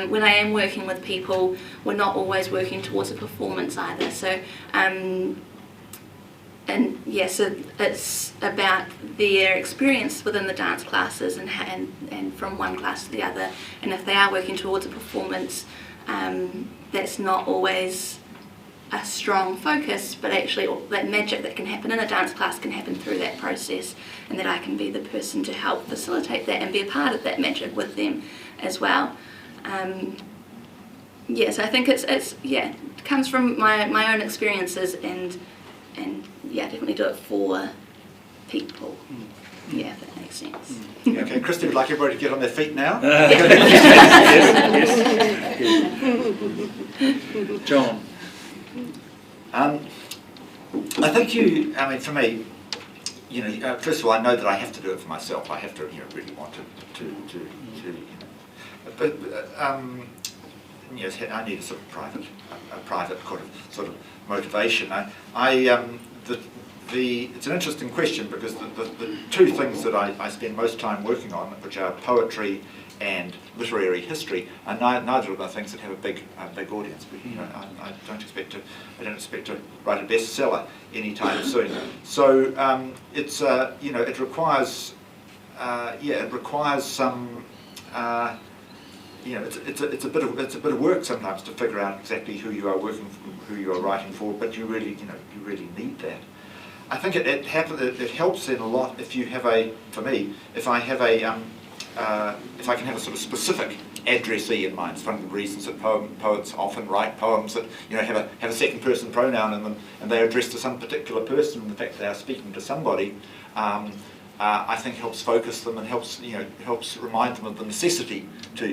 when I am working with people, we're not always working towards a performance either. So and yeah, so it's about their experience within the dance classes and from one class to the other. And if they are working towards a performance, that's not always a strong focus, but actually that magic that can happen in a dance class can happen through that process, and that I can be the person to help facilitate that and be a part of that magic with them as well. Yeah, so I think it comes from my own experiences, and yeah, definitely do it for people. Yeah, if that makes sense. Okay, Christy, would like everybody to get on their feet now. Yes. John. I think for me, first of all, I know that I have to do it for myself. I have to, really want to but yes, I need a sort of private sort of motivation. It's an interesting question, because the two things that I spend most time working on, which are poetry and literary history, are neither of the things that have a big audience. I don't expect to write a bestseller anytime soon. So it requires some. It's a bit of work sometimes to figure out exactly who you are writing for, but you really need that. I think it helps in a lot if you have if I can have a sort of specific addressee in mind. It's one of the reasons that poets often write poems that have a second person pronoun in them, and they are addressed to some particular person, and the fact that they are speaking to somebody I think helps focus them, and helps remind them of the necessity to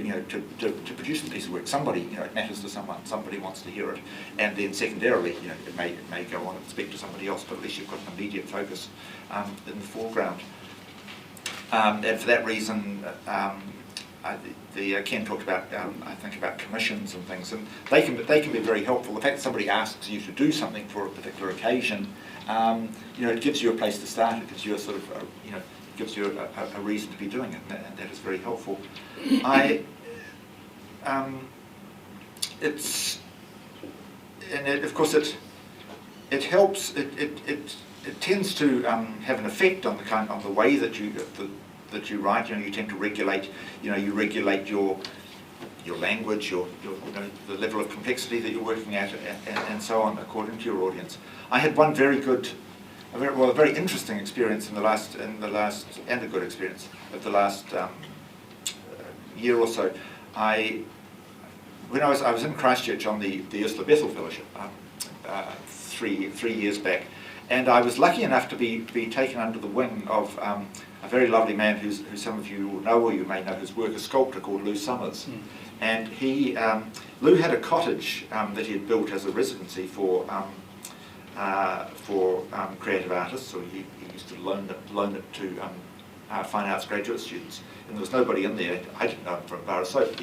produce a piece of work. Somebody, it matters to someone. Somebody wants to hear it, and then secondarily, it may go on and speak to somebody else, but at least you've got an immediate focus in the foreground. And for that reason, Ken talked about I think about commissions and things, and they can be very helpful. The fact that somebody asks you to do something for a particular occasion, it gives you a place to start. It gives you a sort of gives you a reason to be doing it, and that is very helpful. Of course it helps. It tends to have an effect on the way that you write. You tend to regulate. You regulate your language, the level of complexity that you're working at, and so on, according to your audience. I had one very interesting experience in the last, and a good experience of the last year or so. When I was in Christchurch on the Ursula Bethel Fellowship 3 years back, and I was lucky enough to be taken under the wing of a very lovely man who some of you will know, or you may know his work, a sculptor called Lou Summers. And Lou had a cottage that he had built as a residency for creative artists. So he used to loan it to fine arts graduate students. And there was nobody in there. I didn't know him from a bar of soap.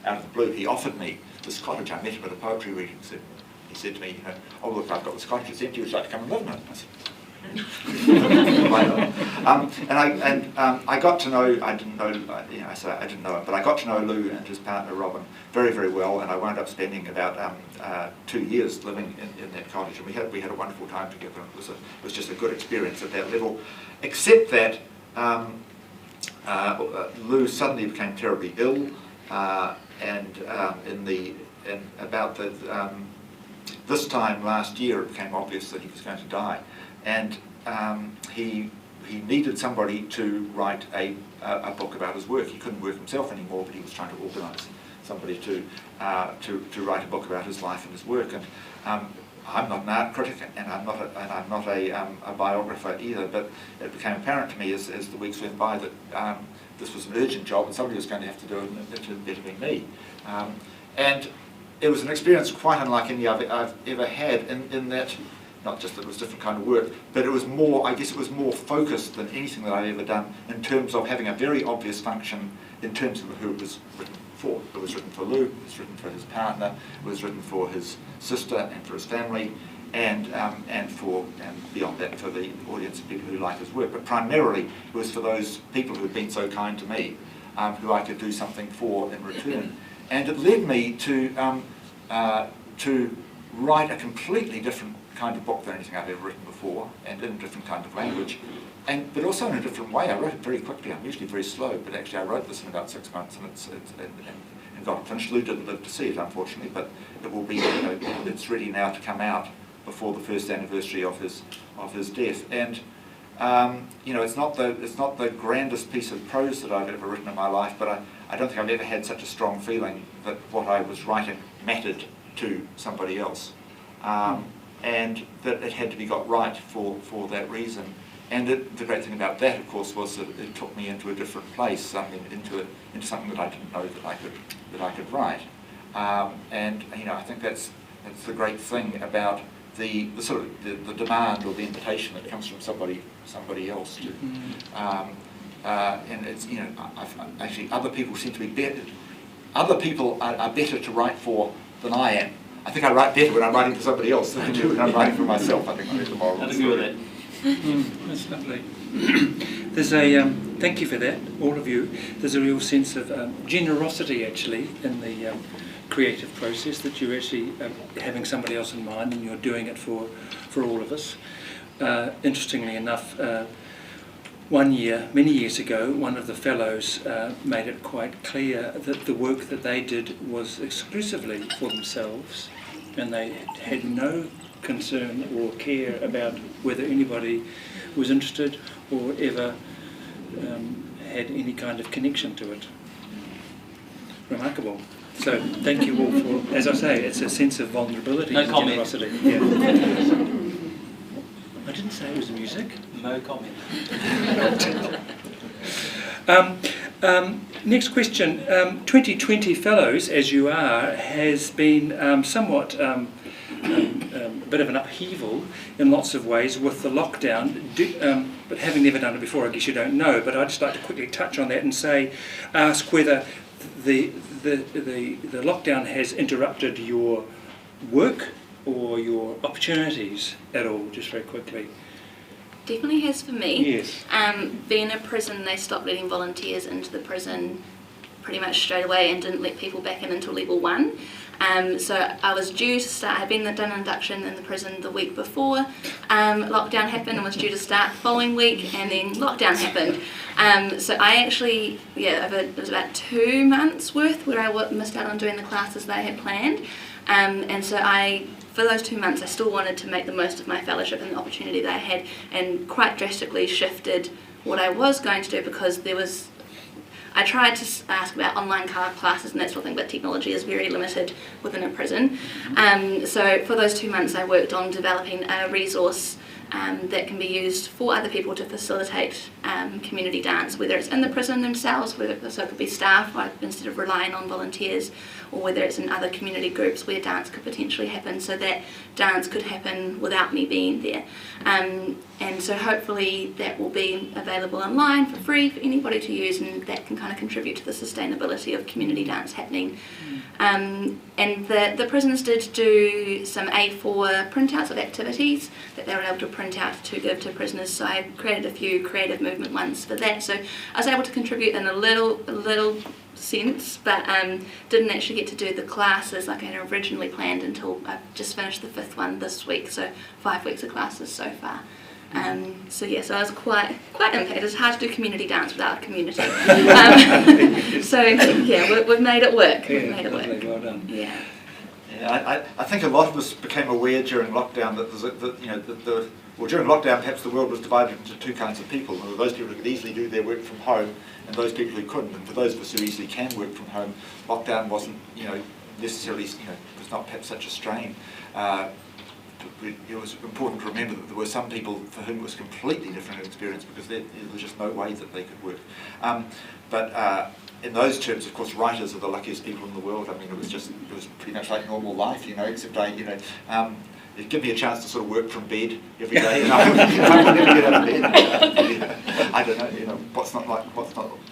Out of the blue, he offered me this cottage. I met him at a poetry reading. He said to me, "Oh look, I've got this cottage. It's empty. Would you like to come and live in it?" I said, I got to know. I didn't know him, but I got to know Lou and his partner Robin very, very well, and I wound up spending about 2 years living in that cottage, and we had a wonderful time together. It was just a good experience at that level, except that Lou suddenly became terribly ill, about this time last year, it became obvious that he was going to die, and he needed somebody to write a book about his work. He couldn't work himself anymore, but he was trying to organise somebody to write a book about his life and his work. And I'm not an art critic, and I'm not a biographer either. But it became apparent to me as the weeks went by that this was an urgent job, and somebody was going to have to do it, and it had better be me. And it was an experience quite unlike any I've ever had, in that, not just that it was a different kind of work, but it was more, I guess it was more focused than anything that I've ever done, in terms of having a very obvious function in terms of who it was written for. It was written for Lou, it was written for his partner, it was written for his sister and for his family, and beyond that for the audience of people who like his work. But primarily it was for those people who had been so kind to me, who I could do something for in return. And it led me to write a completely different kind of book than anything I've ever written before, and in a different kind of language, but also in a different way. I wrote it very quickly. I'm usually very slow, but actually I wrote this in about 6 months, and got it finished. Lou didn't live to see it, unfortunately, but it will be. It's ready now to come out before the first anniversary of his death. And it's not the grandest piece of prose that I've ever written in my life, but I don't think I've ever had such a strong feeling that what I was writing mattered to somebody else, and that it had to be got right for that reason. And the great thing about that, of course, was that it took me into a different place, into something that I didn't know that I could write. And I think that's the great thing about the sort of the demand or the invitation that comes from somebody else to. And it's actually other people seem to be better. Other people are better to write for than I am. I think I write better when I'm writing for somebody else than I do when I'm writing for myself. I think that's the moral of the story. That's lovely. There's a thank you for that, all of you. There's a real sense of generosity actually in the creative process, that you're actually having somebody else in mind and you're doing it for all of us. Interestingly enough, one year, many years ago, one of the fellows made it quite clear that the work that they did was exclusively for themselves, and they had no concern or care about whether anybody was interested or ever had any kind of connection to it. Remarkable. So thank you all for, as I say, it's a sense of vulnerability and generosity. Yeah. I didn't say it was music. No comment. Next question. 2020 Fellows, as you are, has been somewhat a bit of an upheaval in lots of ways with the lockdown, but having never done it before, I guess you don't know, but I'd just like to quickly touch on that and ask whether the lockdown has interrupted your work or your opportunities at all, just very quickly. Definitely has for me. Yes. Being a prison, they stopped letting volunteers into the prison pretty much straight away and didn't let people back in until level 1. So I was due to start, I'd done an induction in the prison the week before lockdown happened, and was due to start the following week, and then lockdown happened. So I actually, it was about 2 months worth where I missed out on doing the classes that I had planned. And so for those 2 months, I still wanted to make the most of my fellowship and the opportunity that I had, and quite drastically shifted what I was going to do, because I tried to ask about online classes and that sort of thing, but technology is very limited within a prison. So for those 2 months I worked on developing a resource that can be used for other people to facilitate community dance, whether it's in the prison themselves, so it could be staff instead of relying on volunteers, or whether it's in other community groups where dance could potentially happen, so that dance could happen without me being there. And so hopefully that will be available online for free for anybody to use, and that can kind of contribute to the sustainability of community dance happening. And the prisons did do some A4 printouts of activities that they were able to print out to give to prisoners, so I created a few creative movement ones for that. So I was able to contribute in a little sense, but didn't actually get to do the classes like I had originally planned until I've just finished the 5th one this week, so 5 weeks of classes so far. So I was quite impacted. It's hard to do community dance without a community. We've made it work. Yeah, lovely, well done. Yeah. Yeah, I think a lot of us became aware during lockdown that during lockdown perhaps the world was divided into two kinds of people. There were those people who could easily do their work from home and those people who couldn't. And for those of us who easily can work from home, lockdown wasn't necessarily was not perhaps such a strain. It was important to remember that there were some people for whom it was a completely different experience because there was just no way that they could work. But in those terms, of course, writers are the luckiest people in the world. I mean, it was pretty much like normal life, except it gave me a chance to sort of work from bed every day. I would never get out of bed. I don't know, what's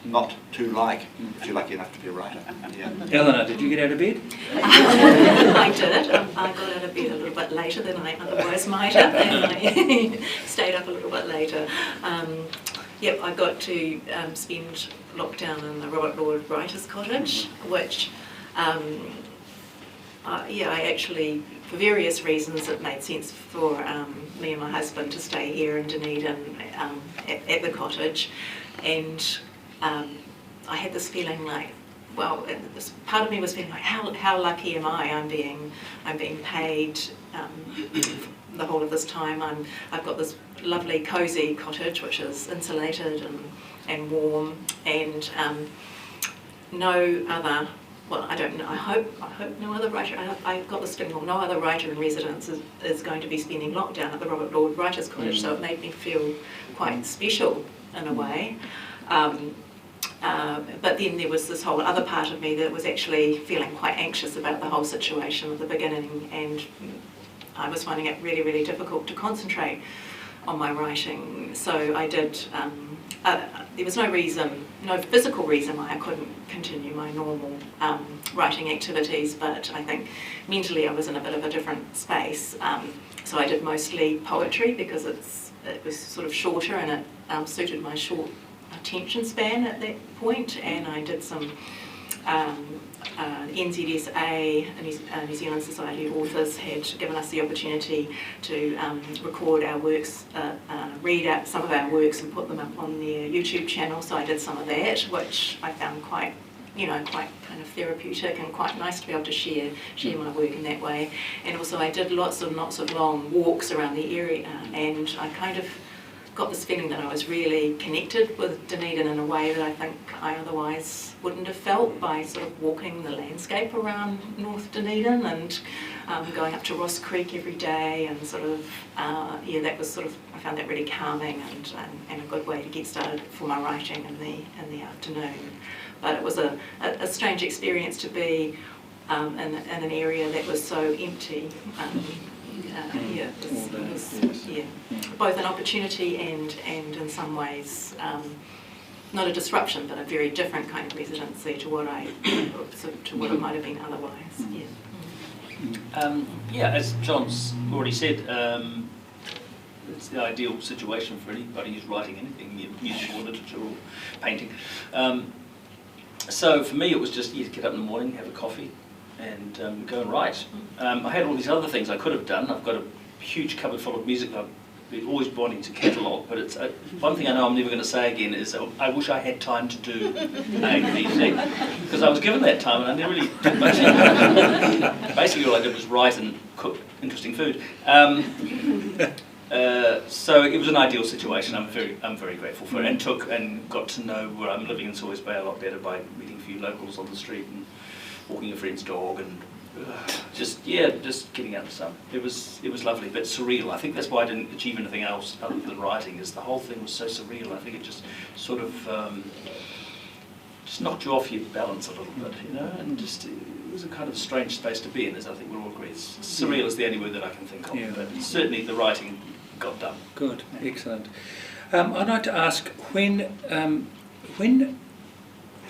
not too like if you're lucky enough to be a writer. Yeah. Eleanor, did you get out of bed? I did. I got out of bed a little bit later than I otherwise might have, and I stayed up a little bit later. I got to spend lockdown in the Robert Lord Writers' Cottage, which I actually, for various reasons, it made sense for me and my husband to stay here in Dunedin at the cottage, and I had this feeling like, this part of me was feeling like, how lucky am I? I'm being paid the whole of this time. I've got this lovely cosy cottage which is insulated and warm, and no other. Well, I don't know. I hope no other writer. I've got this feeling. Well, no other writer in residence is going to be spending lockdown at the Robert Lord Writers' Cottage. So it made me feel quite special in a way. But then there was this whole other part of me that was actually feeling quite anxious about the whole situation at the beginning, and I was finding it really, really difficult to concentrate on my writing. So I did. There was no physical reason why I couldn't continue my normal writing activities, but I think mentally I was in a bit of a different space. So I did mostly poetry because it was sort of shorter and it suited my short attention span at that point, and I did some NZSA, New Zealand Society of Authors, had given us the opportunity to record our works, read out some of our works and put them up on their YouTube channel, so I did some of that, which I found quite kind of therapeutic and quite nice to be able to share my work in that way. And also I did lots of long walks around the area, and I kind of got this feeling that I was really connected with Dunedin in a way that I think I otherwise wouldn't have felt by sort of walking the landscape around North Dunedin and going up to Ross Creek every day, and sort of that was sort of, I found that really calming and a good way to get started for my writing in the afternoon. But it was a strange experience to be in an area that was so empty. Both an opportunity and in some ways not a disruption, but a very different kind of residency to what it might have been otherwise. As John's already said, it's the ideal situation for anybody who's writing anything, music or literature or painting. So for me, it was just get up in the morning, have a coffee, and go and write. I had all these other things I could have done. I've got a huge cupboard full of music I've been always wanting to catalogue, but it's one thing I know I'm never going to say again is I wish I had time to do A, B, C, because I was given that time and I never really did much. Basically all I did was write and cook interesting food. So it was an ideal situation. I'm very grateful for it, and got to know where I'm living in Sawers Bay a lot better by meeting a few locals on the street and walking a friend's dog, and just getting out in the sun. It was lovely, but surreal. I think that's why I didn't achieve anything else other than writing, is the whole thing was so surreal. I think it just sort of just knocked you off your balance a little bit, and just it was a kind of strange space to be in, as I think we'll all agree. Surreal is the only word that I can think of, but certainly the writing got done. Good, excellent. I'd like to ask, when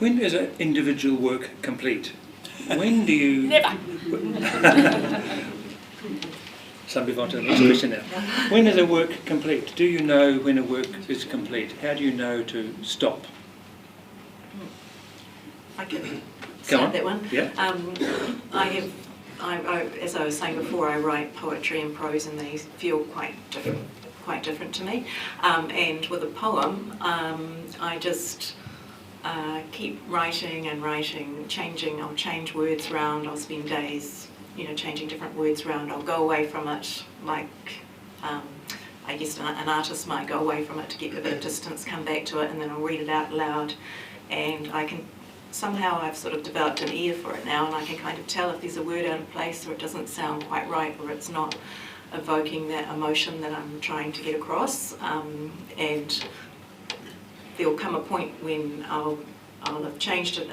is an individual work complete? When do you... Never. Somebody want to ask a question now. When is a work complete? Do you know when a work is complete? How do you know to stop? I can Go start on. that one. Yeah. I, as I was saying before, I write poetry and prose, and they feel quite quite different to me. And with a poem, I just keep writing and writing, changing. I'll change words around. I'll spend days, changing different words around. I'll go away from it, like I guess an artist might go away from it to get a bit of distance, come back to it, and then I'll read it out loud. And somehow I've sort of developed an ear for it now, and I can kind of tell if there's a word out of place, or it doesn't sound quite right, or it's not evoking that emotion that I'm trying to get across. And there'll come a point when I'll have changed it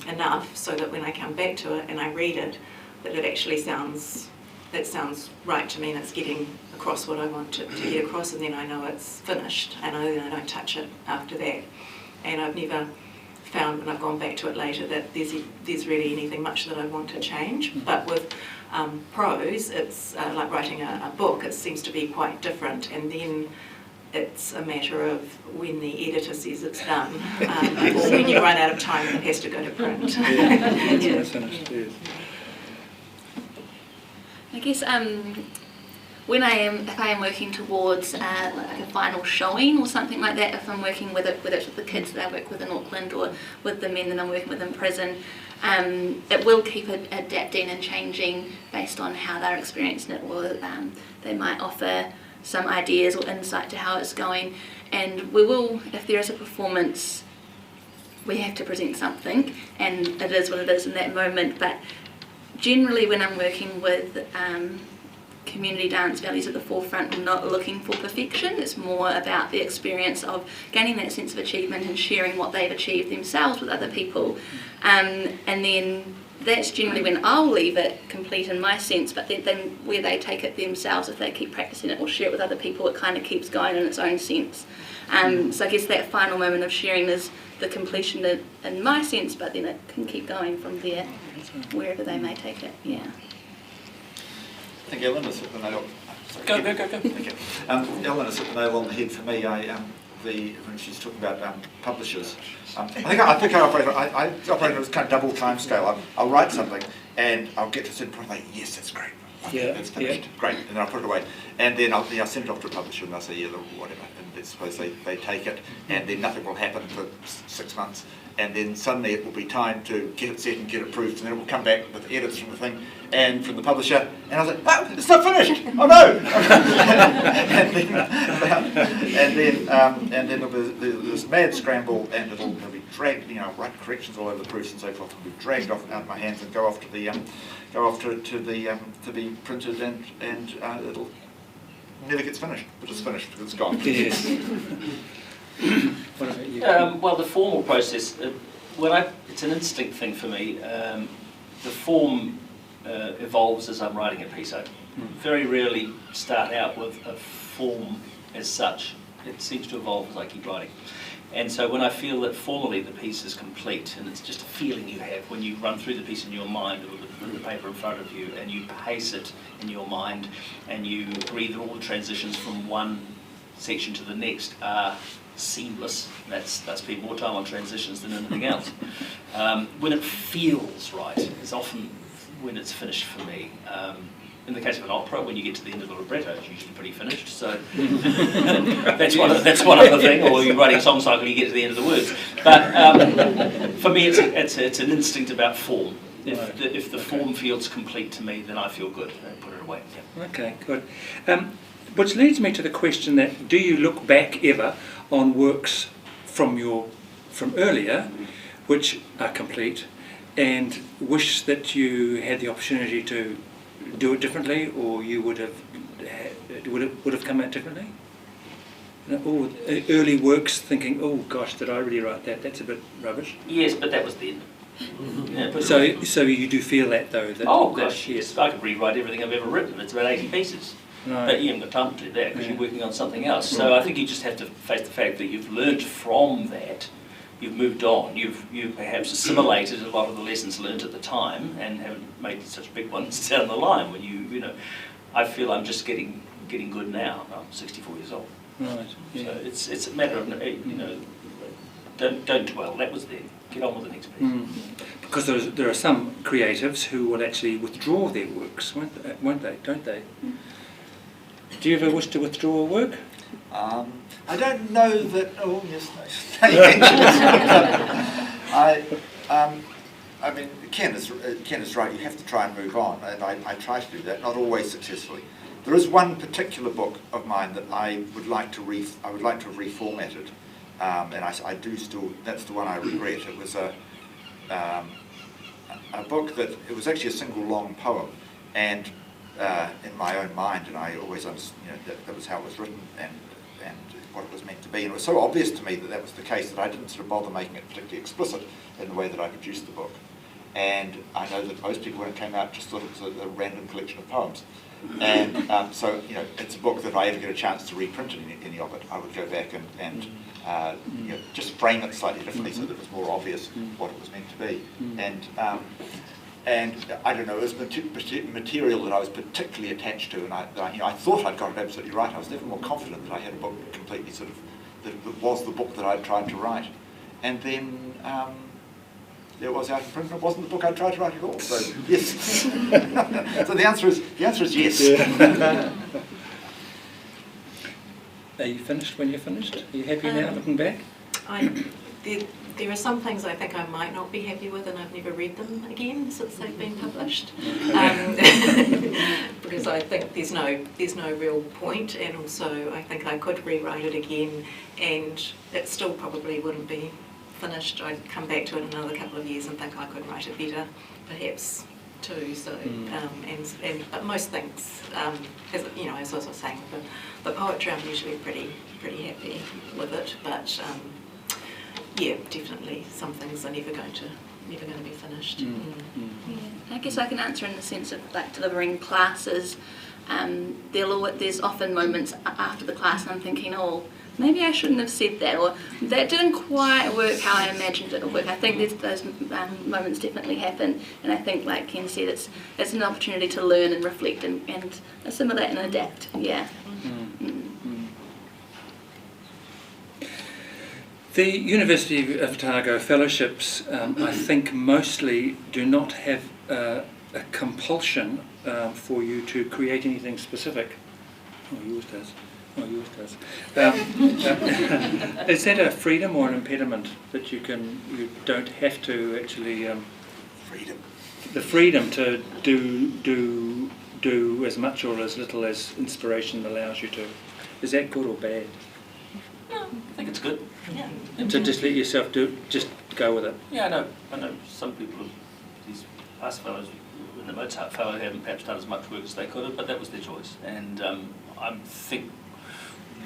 enough so that when I come back to it and I read it, that it actually sounds right to me, and it's getting across what I want it to get across, and then I know it's finished, and then I don't touch it after that. And I've never found, when I've gone back to it later, that there's really anything much that I want to change. But with prose, it's like writing a book. It seems to be quite different, and then it's a matter of when the editor says it's done, or when you run out of time and it has to go to print. Yeah. Finished, yes. I guess if I am working towards like a final showing or something like that, if I'm working whether it's with the kids that I work with in Auckland or with the men that I'm working with in prison, it will keep adapting and changing based on how they're experiencing it, or they might offer some ideas or insight to how it's going. And we will, if there is a performance, we have to present something, and it is what it is in that moment. But generally when I'm working with community dance values at the forefront, I'm not looking for perfection. It's more about the experience of gaining that sense of achievement and sharing what they've achieved themselves with other people. And then that's generally when I'll leave it complete in my sense, but then where they take it themselves, if they keep practicing it or share it with other people, it kind of keeps going in its own sense. So I guess that final moment of sharing is the completion in my sense, but then it can keep going from there, wherever they may take it. Yeah. I think Ellen has hit the nail. Go. Thank you. Ellen has hit the nail on the head for me. When she's talking about publishers, I think I operate on this kind of double time scale. I'll write something and I'll get to a certain point like, yes, that's great. Okay, that's finished. Great. And then I'll put it away. And then I'll send it off to a publisher and they'll say, yeah, whatever. And suppose they take it, and then nothing will happen for 6 months. And then suddenly it will be time to get it set and get it approved, and then it will come back with edits from the thing and from the publisher, and I was like, no, it's not finished. Oh no! and then there'll be this mad scramble, and it'll be dragged. Write corrections all over the proofs and so forth. It'll be dragged off out of my hands and go off to be printed, and it'll never gets finished, but it's finished because it's gone. Yes. What about you? Well, the formal process, it's an instinct thing for me. The form evolves as I'm writing a piece. I very rarely start out with a form as such. It seems to evolve as I keep writing. And so when I feel that formally the piece is complete, and it's just a feeling you have when you run through the piece in your mind with the paper in front of you, and you pace it in your mind, and you agree that all the transitions from one section to the next are seamless. I spend more time on transitions than anything else. When it feels right is often when it's finished for me. In the case of an opera, when you get to the end of the libretto, it's usually pretty finished. So that's one other thing. Or you're writing a song cycle, you get to the end of the words. But for me, it's an instinct about form. If the form feels complete to me, then I feel good. I put it away. Yeah. Okay, good. Which leads me to the question that, do you look back ever on works from earlier, which are complete, and wish that you had the opportunity to do it differently, or you would have come out differently? Or early works, thinking, oh gosh, did I really write that? That's a bit rubbish. Yes, but that was then. Yeah, so you do feel that though? Oh gosh, yes. I could rewrite everything I've ever written. It's about 80 pieces. Right. But you haven't got time to do that because you're working on something else. So I think you just have to face the fact that you've learned from that. You've moved on. You've perhaps assimilated a lot of the lessons learned at the time and haven't made such big ones down the line. When I feel I'm just getting good now. I'm 64 years old. Right. Yeah. So it's a matter of don't dwell. That was then. Get on with the next piece. Because there are some creatives who will actually withdraw their works, won't they? Don't they? Do you ever wish to withdraw work? I don't know that. Oh yes, no. I mean, Ken is right. You have to try and move on, and I try to do that, not always successfully. There is one particular book of mine that I would like to have reformatted, and I do still. That's the one I regret. It was a book that it was actually a single long poem, and in my own mind, and I always understood, that was how it was written and what it was meant to be. And it was so obvious to me that that was the case that I didn't sort of bother making it particularly explicit in the way that I produced the book. And I know that most people, when it came out, just thought it was a random collection of poems. And so, it's a book that if I ever get a chance to reprint any of it, I would go back and just frame it slightly differently so that it was more obvious what it was meant to be. And I don't know, it was material that I was particularly attached to, and I thought I'd got it absolutely right. I was never more confident that I had a book completely that was the book that I'd tried to write. And then there it was out in print, and it wasn't the book I'd tried to write at all. So yes. So the answer is yes. Yeah. Are you finished when you're finished? Are you happy now, looking back? There are some things I think I might not be happy with, and I've never read them again since they've been published, because I think there's no real point, and also I think I could rewrite it again, and it still probably wouldn't be finished. I'd come back to it in another couple of years and think I could write it better, perhaps too. So but most things, as I was saying, the poetry, I'm usually pretty happy with it, but. Yeah, definitely. Some things are never going to be finished. Yeah. I guess I can answer in the sense of like delivering classes. There's often moments after the class and I'm thinking, oh, maybe I shouldn't have said that, or that didn't quite work how I imagined it would work. I think those moments definitely happen, and I think, like Ken said, it's an opportunity to learn and reflect and assimilate and adapt. Yeah. The University of Otago fellowships, I think, mostly do not have a compulsion for you to create anything specific. Oh, yours does. Oh, yours does. Is that a freedom or an impediment that you don't have to actually? Freedom. The freedom to do as much or as little as inspiration allows you to. Is that good or bad? No, I think it's good. Yeah. To just let yourself just go with it. Yeah, I know some people, these past fellows in the Mozart fellow haven't perhaps done as much work as they could have, but that was their choice. And I think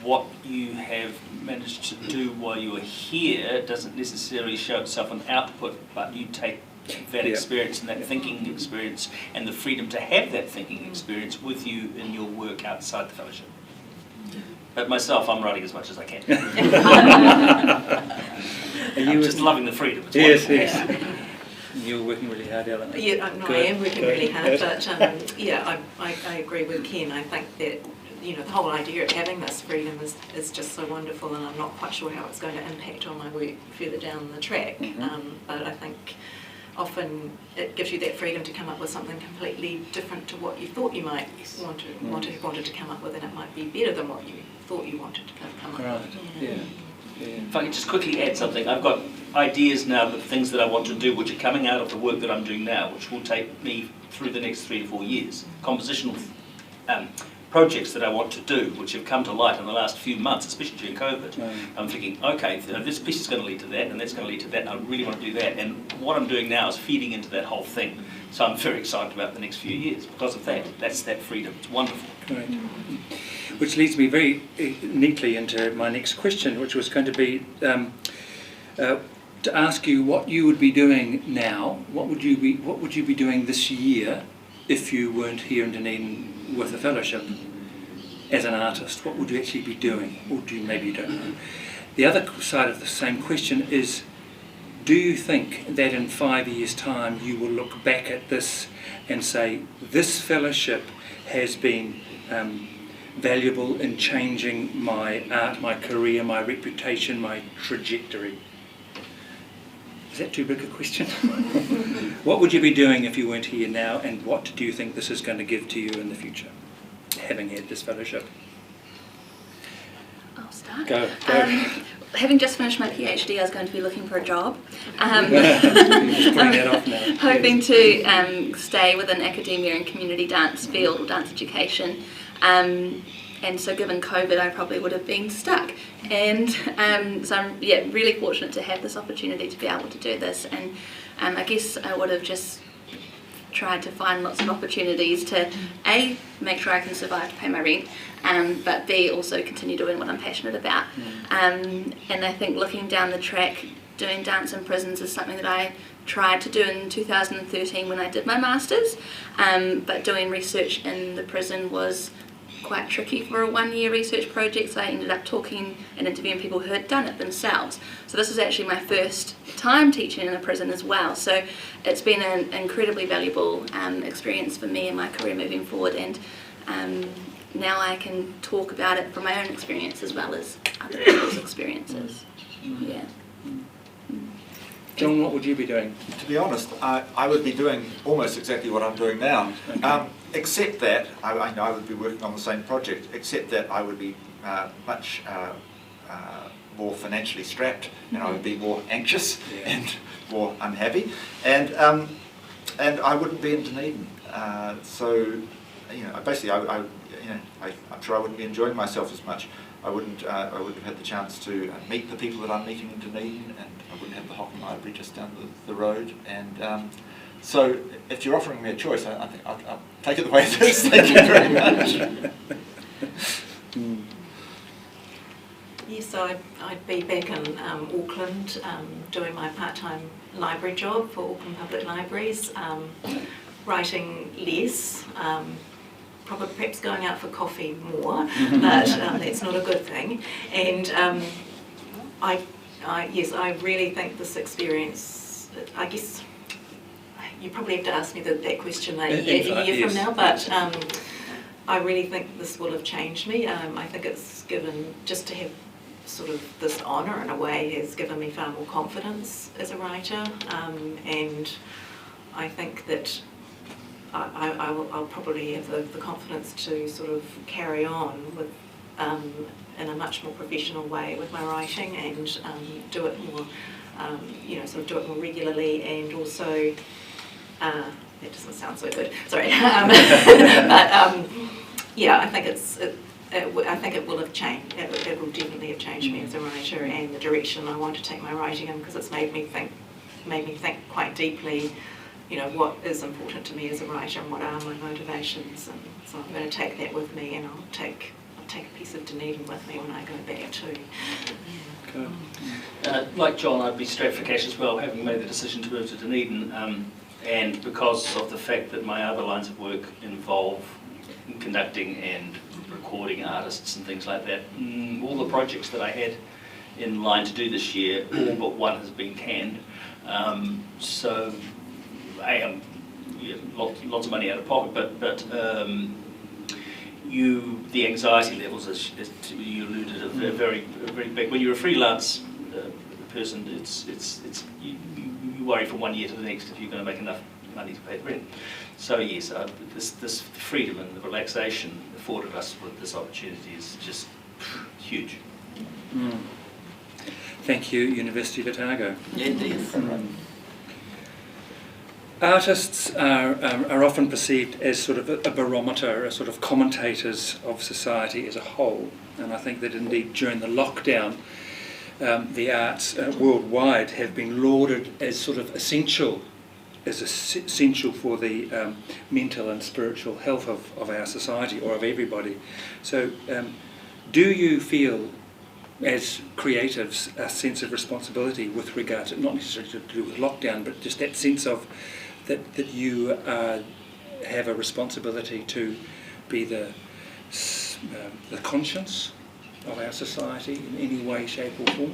what you have managed to do while you are here doesn't necessarily show itself in output, but you take that experience and that thinking experience and the freedom to have that thinking experience with you in your work outside the fellowship. But myself, I'm writing as much as I can. I'm just loving the freedom. It's wonderful. Yes. You're working really hard, Ellen. Yeah, I am working really hard, but I agree with Ken. I think that the whole idea of having this freedom is just so wonderful, and I'm not quite sure how it's going to impact on my work further down the track. But I think often it gives you that freedom to come up with something completely different to what you thought you might wanted to come up with, and it might be better than what you thought you wanted to come up with. Yeah. If I could just quickly add something, I've got ideas now of things that I want to do which are coming out of the work that I'm doing now, which will take me through the next 3 to 4 years. Compositional projects that I want to do, which have come to light in the last few months, especially during COVID. I'm thinking, okay, this piece is going to lead to that, and that's going to lead to that, and I really want to do that. And what I'm doing now is feeding into that whole thing. So I'm very excited about the next few years because of that. That's that freedom. It's wonderful. Great. Which leads me very neatly into my next question, which was going to be to ask you what you would be doing now. What would you be doing this year if you weren't here in Dunedin with a fellowship as an artist? What would you actually be doing? Or maybe you don't know. The other side of the same question is, do you think that in 5 years' time you will look back at this and say, this fellowship has been valuable in changing my art, my career, my reputation, my trajectory? Is that too big a question? What would you be doing if you weren't here now, and what do you think this is going to give to you in the future, having had this fellowship? I'll start. Go. Having just finished my PhD, I was going to be looking for a job. Just putting that off now. Hoping to stay within academia and community dance field or dance education. And so given COVID, I probably would have been stuck. And so I'm really fortunate to have this opportunity to be able to do this. And I guess I would have just tried to find lots of opportunities to A, make sure I can survive to pay my rent, but B, also continue doing what I'm passionate about. And I think looking down the track, doing dance in prisons is something that I tried to do in 2013 when I did my masters, but doing research in the prison was quite tricky for a one-year research project, so I ended up talking and interviewing people who had done it themselves. So this is actually my first time teaching in a prison as well, so it's been an incredibly valuable experience for me in my career moving forward, and now I can talk about it from my own experience as well as other people's experiences. Yeah. John, what would you be doing? To be honest, I would be doing almost exactly what I'm doing now. Okay. Except that, I know I would be working on the same project, except that I would be much more financially strapped, and I would be more anxious and more unhappy, and I wouldn't be in Dunedin. So, basically, I'm sure I wouldn't be enjoying myself as much. I wouldn't have had the chance to meet the people that I'm meeting in Dunedin, and I wouldn't have the Hocken Library just down the road. And so, if you're offering me a choice, I think I'll take it the way it is. Thank you very much. Yes, so I'd be back in Auckland doing my part-time library job for Auckland Public Libraries, writing less, probably perhaps going out for coffee more, but that's not a good thing. And yes, I really think this experience, I guess you probably have to ask me that question a year from now, but I really think this will have changed me. I think it's given, just to have sort of this honour in a way has given me far more confidence as a writer, and I think that I'll probably have the confidence to sort of carry on with in a much more professional way with my writing, and do it more, sort of do it more regularly, and also that doesn't sound so good. Sorry, but yeah, I think I think it will have changed. It will definitely have changed me as a writer and the direction I want to take my writing in, because it's made me think quite deeply. What is important to me as a writer and what are my motivations, and so I'm going to take that with me, and I'll take a piece of Dunedin with me when I go back too. Like John, I'd be strapped for cash as well, having made the decision to move to Dunedin, and because of the fact that my other lines of work involve conducting and recording artists and things like that, all the projects that I had in line to do this year, all but one has been canned. So I am lots of money out of pocket, but the anxiety levels, as you alluded, are very big. When you're a freelance person, you worry from one year to the next if you're going to make enough money to pay the rent. So yes, this freedom and the relaxation afforded us with this opportunity is just huge. Thank you, University of Otago. Indeed. Artists are often perceived as sort of a barometer, as sort of commentators of society as a whole, and I think that indeed during the lockdown the arts worldwide have been lauded as sort of essential for the mental and spiritual health of our society, or of everybody. So do you feel, as creatives, a sense of responsibility with regard to, not necessarily to do with lockdown, but just that sense of that you have a responsibility to be the conscience of our society in any way, shape or form?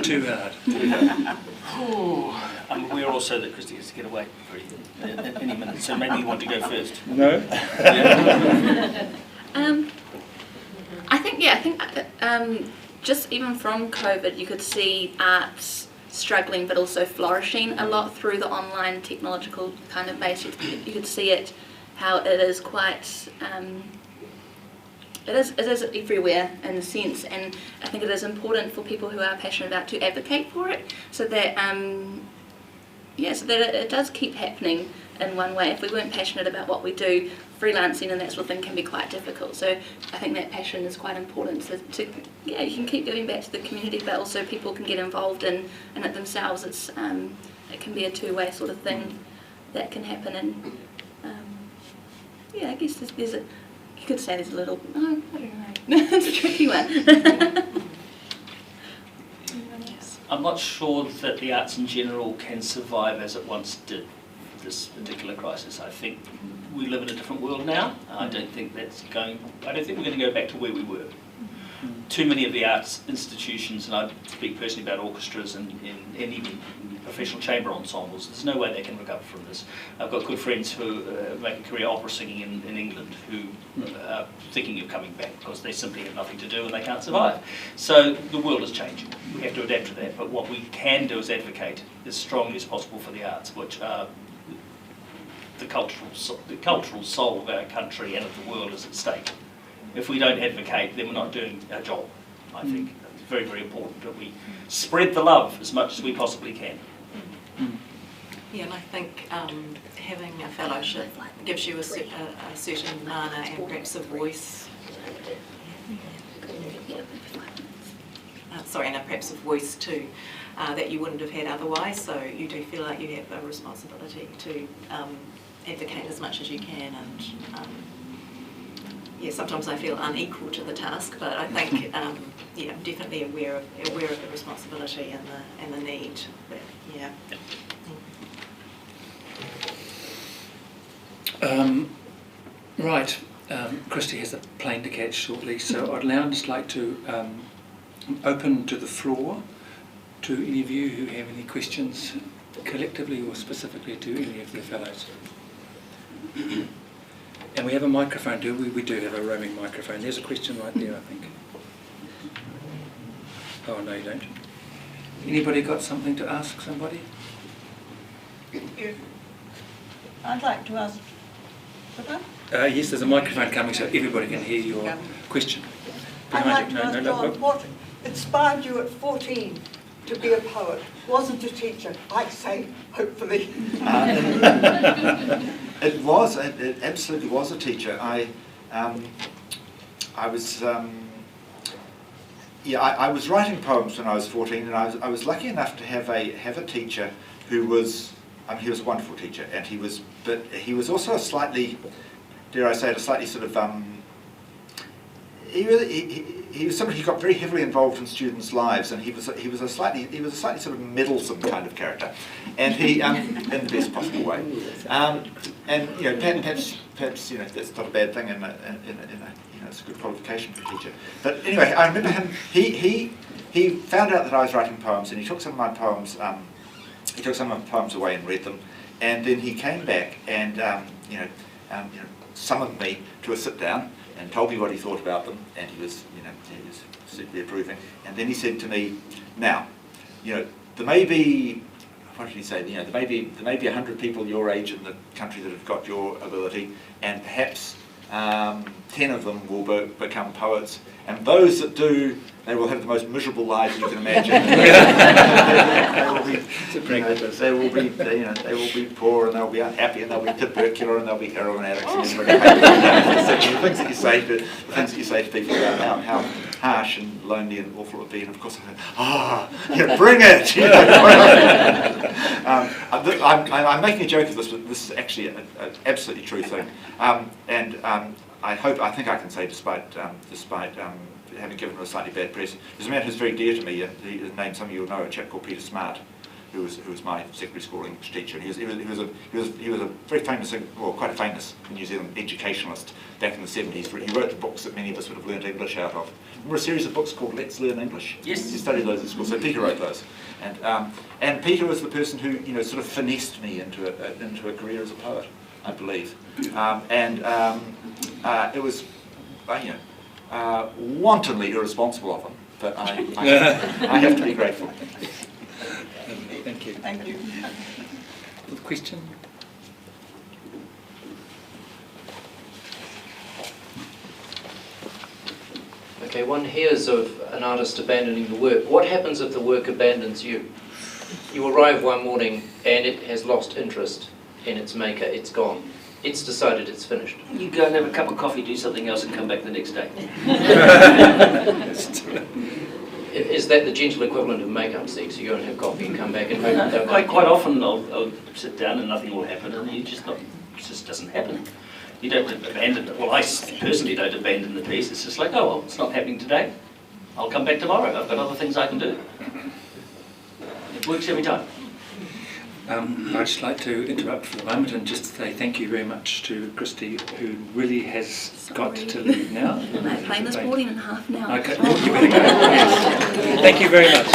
Too hard. I'm aware also that Christy has to get away any minute, so maybe you want to go first. No? I think just even from COVID, you could see arts struggling but also flourishing a lot through the online technological kind of base. You could see it how it is quite, it is everywhere in a sense, and I think it is important for people who are passionate about to advocate for it, so that so that it does keep happening in one way. If we weren't passionate about what we do, freelancing and that sort of thing can be quite difficult. So I think that passion is quite important. So you can keep giving back to the community, but also people can get involved in it themselves. It can be a two-way sort of thing that can happen. And I guess there's a, you could say there's a little, I don't know, it's a tricky one. I'm not sure that the arts in general can survive as it once did this particular crisis. I think we live in a different world now. I don't think we're going to go back to where we were. Too many of the arts institutions, and I speak personally about orchestras and even professional chamber ensembles, there's no way they can recover from this. I've got good friends who make a career opera singing in England who are thinking of coming back because they simply have nothing to do and they can't survive. So the world is changing. We have to adapt to that, but what we can do is advocate as strongly as possible for the arts, which are the cultural soul of our country and of the world is at stake. If we don't advocate, then we're not doing our job, I think. It's very, very important that we spread the love as much as we possibly can. Yeah, and I think having a fellowship gives you a certain mana and perhaps a voice. And perhaps a voice too that you wouldn't have had otherwise. So you do feel like you have a responsibility to advocate as much as you can. And sometimes I feel unequal to the task, but I think I'm definitely aware of the responsibility and the need. But, Right, Christy has a plane to catch shortly, so I'd now just like to open to the floor to any of you who have any questions collectively or specifically to any of the fellows. And we have a microphone, do we? We do have a roaming microphone. There's a question right there, I think. Oh, no, you don't. Anybody got something to ask somebody? I'd like to ask. Yes, there's a microphone coming so everybody can hear your question. I'd like to ask John, what inspired you at 14 to be a poet? Wasn't a teacher, I'd say, hopefully. It absolutely was a teacher. I was writing poems when I was 14, and I was lucky enough to have a teacher who was, he was a wonderful teacher, and he was also a slightly, dare I say it, a slightly sort of he was somebody who got very heavily involved in students' lives, and he was a slightly sort of meddlesome kind of character, and he in the best possible way, and perhaps that's not a bad thing, in a it's a good qualification for a teacher. But anyway, I remember him. He found out that I was writing poems, and he took some of my poems. He took some of my poems away and read them, and then he came back and summoned me to a sit down and told me what he thought about them, and he was certainly approving. And then he said to me, "Now, there may be, what did he say? There may be 100 people your age in the country that have got your ability, and perhaps 10 of them will become poets, and those that do, they will have the most miserable lives you can imagine. They will be poor, and they'll be unhappy, and they'll be tubercular, and they'll be heroin addicts. And the things that you say to people about how harsh and lonely and awful it would be. And of course, I said, bring it. I'm making a joke of this, but this is actually an absolutely true thing. I think I can say, despite having given him a slightly bad press, there's a man who's very dear to me. His name, some of you will know, a chap called Peter Smart, who was my secondary school English teacher. And he was a very famous, well, quite a famous New Zealand educationalist back in the 70s. He wrote the books that many of us would have learned English out of. Remember a series of books called Let's Learn English? Yes. You studied those at school. So Peter wrote those, and Peter was the person who sort of finessed me into a career as a poet, I believe. It was wantonly irresponsible of him, but I have to be grateful. Thank you. Thank you. Question? Okay, one hears of an artist abandoning the work. What happens if the work abandons you? You arrive one morning and it has lost interest in its maker, it's gone. It's decided it's finished. You go and have a cup of coffee, do something else and come back the next day. Is that the gentle equivalent of make-up sex? You go and have coffee and come back and hope Quite often I'll sit down and nothing will happen, and it just doesn't happen. You don't abandon it. Well, I personally don't abandon the piece. It's just like, oh, well, it's not happening today. I'll come back tomorrow. I've got other things I can do. It works every time. I'd just like to interrupt for a moment and just say thank you very much to Christy, who really has got to leave now. I'm playing this boarding in half an hour. Okay, well, you better go. Yes. Thank you very much.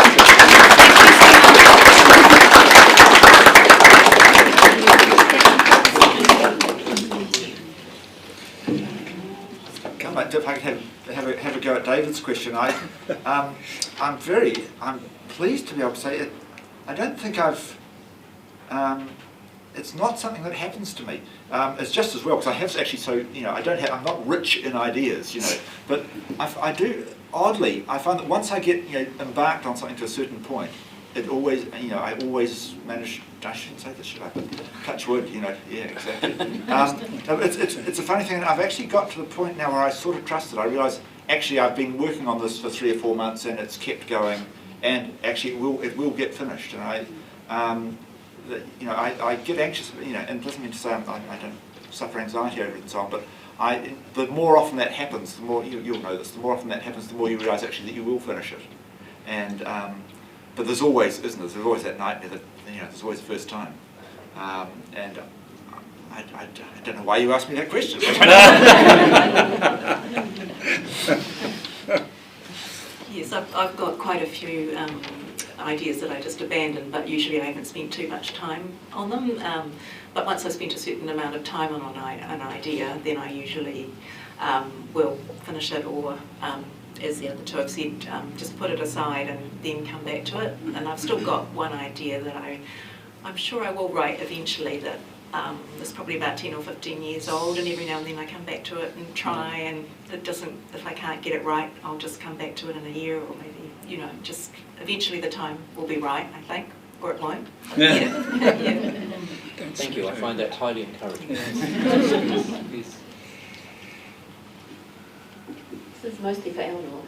Come on, if I can have a go at David's question. I'm pleased to be able to say it. I don't think it's not something that happens to me. It's just as well, because I have actually, I'm not rich in ideas, but I do, oddly, I find that once I get, embarked on something to a certain point, it always, I always manage, I shouldn't say this, should I? But touch wood, yeah, exactly. It's a funny thing, and I've actually got to the point now where I sort of trust it. I realise, actually, I've been working on this for 3 or 4 months, and it's kept going, and actually it will get finished, and I get anxious, and it doesn't mean to say I don't suffer anxiety over it and so on, but the more often that happens, the more, you'll know this, the more often that happens, the more you realise actually that you will finish it. And, but there's always, isn't there, there's always that nightmare that, there's always the first time. And I don't know why you asked me that question. Yes, I've got quite a few ideas that I just abandon, but usually I haven't spent too much time on them. But once I've spent a certain amount of time on an idea, then I usually will finish it, or as the other two have said, just put it aside and then come back to it. And I've still got one idea that I'm sure I will write eventually, that is probably about 10 or 15 years old, and every now and then I come back to it and try, and it doesn't, if I can't get it right, I'll just come back to it in a year, or maybe, just eventually the time will be right, I think, or it won't. Yeah. Thank you, I find that highly encouraging. This is mostly for Eleanor.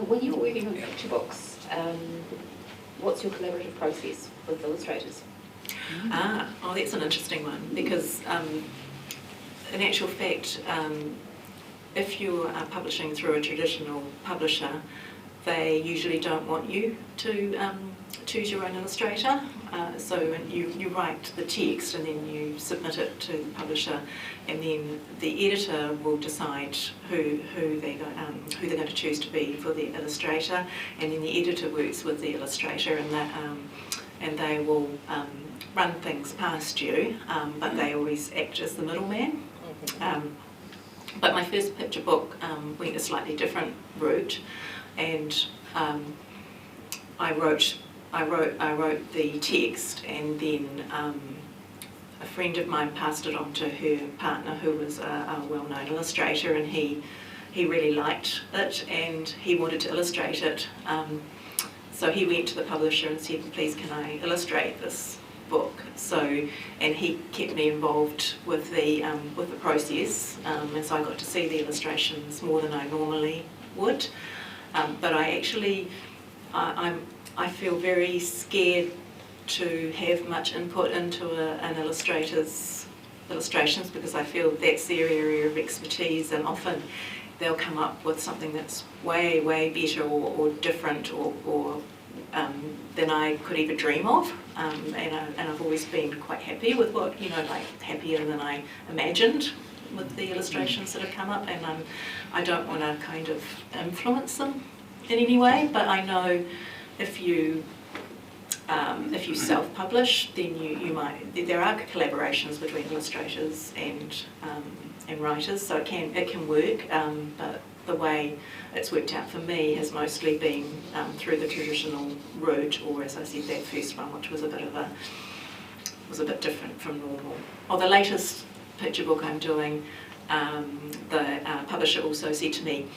When you're working on picture books, what's your collaborative process with illustrators? That's an interesting one, because in actual fact, if you are publishing through a traditional publisher, they usually don't want you to choose your own illustrator. So you write the text and then you submit it to the publisher, and then the editor will decide who they're going to choose to be for the illustrator, and then the editor works with the illustrator, and they will run things past you, but they always act as the middleman. But my first picture book went a slightly different route, and I wrote the text, and then a friend of mine passed it on to her partner, who was a well-known illustrator, and he really liked it, and he wanted to illustrate it. So he went to the publisher and said, "Please, can I illustrate this book?" And he kept me involved with the process, and so I got to see the illustrations more than I normally would. But I feel very scared to have much input into an illustrator's illustrations, because I feel that's their area of expertise, and often they'll come up with something that's way, way better or different or than I could ever dream of. And I've always been quite happy with what, happier than I imagined with the illustrations that have come up, and I don't want to kind of influence them in any way, but I know if you self-publish, then you might, there are collaborations between illustrators and writers, so it can work, but the way it's worked out for me has mostly been through the traditional route, or as I said, that first one, which was a bit different from normal. The latest picture book I'm doing, the publisher also said to me,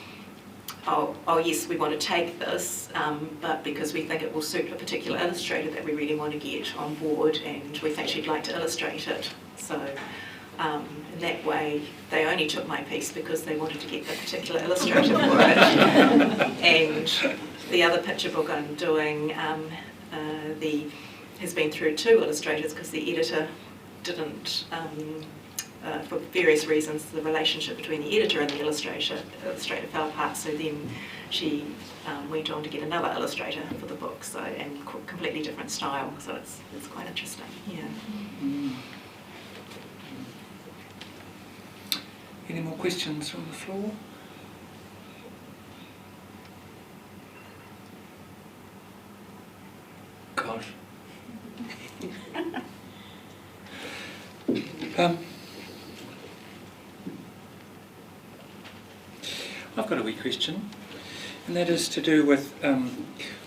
oh yes, we want to take this, but because we think it will suit a particular illustrator that we really want to get on board, and we think she'd like to illustrate it. So in that way, they only took my piece because they wanted to get the particular illustrator for it. And the other picture book I'm doing has been through 2 illustrators because the editor didn't, for various reasons, the relationship between the editor and the illustrator fell apart. So then she went on to get another illustrator for the book, so, and completely different style. So it's quite interesting. Yeah. Any more questions from the floor? Gosh. I've got a wee question, and that is to do with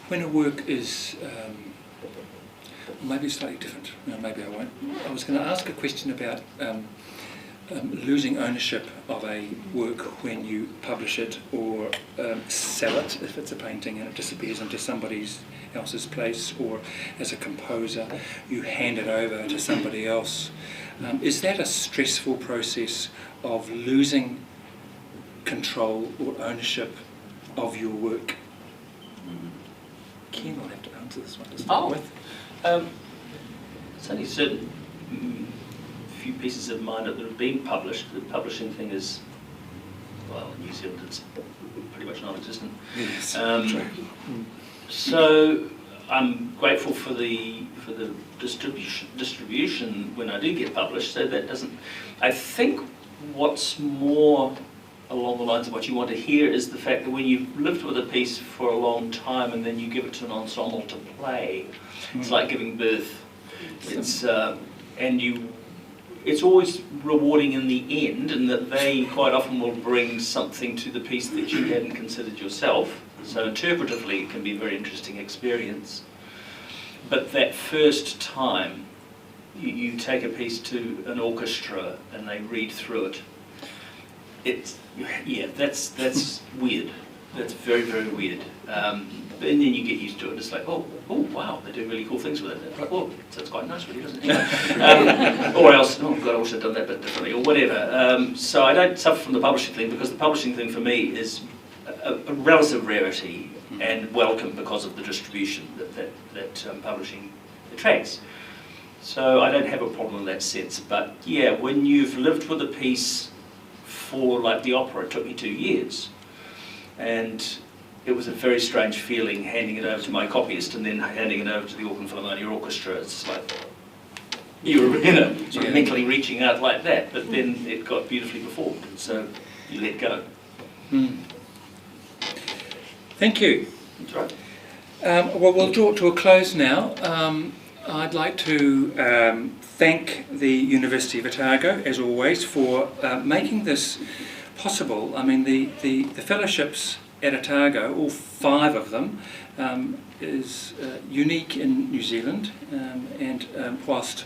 when a work is, maybe slightly different, no, maybe I won't. I was going to ask a question about losing ownership of a work when you publish it or sell it, if it's a painting and it disappears into somebody else's place, or as a composer you hand it over to somebody else. Is that a stressful process of losing control or ownership of your work? Ken will have to answer this one to start with. It's only certain few pieces of mine that have been published. The publishing thing is, well, in New Zealand it's pretty much non-existent. Yes, so I'm grateful for the distribution when I do get published. So that doesn't. I think what's more along the lines of what you want to hear is the fact that when you've lived with a piece for a long time and then you give it to an ensemble to play, it's like giving birth. It's it's always rewarding in the end, in that they quite often will bring something to the piece that you hadn't considered yourself. So interpretively it can be a very interesting experience. But that first time you take a piece to an orchestra and they read through it, that's weird. That's very, very weird. And then you get used to it. It's like, oh wow, they do really cool things with it. Like, oh, that's quite nice, really, doesn't it? Or else, oh God, I wish I'd done that bit differently, or whatever. So I don't suffer from the publishing thing, because the publishing thing for me is a relative rarity and welcome because of the distribution that publishing attracts. So I don't have a problem in that sense. But yeah, when you've lived with a piece for, like the opera, it took me 2 years. And it was a very strange feeling handing it over to my copyist and then handing it over to the Auckland Philharmonia Orchestra. It's like you were sort of mentally reaching out like that, but then it got beautifully performed, and so you let go. Thank you. That's right. Well, we'll draw it to a close now. I'd like to thank the University of Otago, as always, for making this possible. I mean, the fellowships at Otago, all 5 of them, is unique in New Zealand, and whilst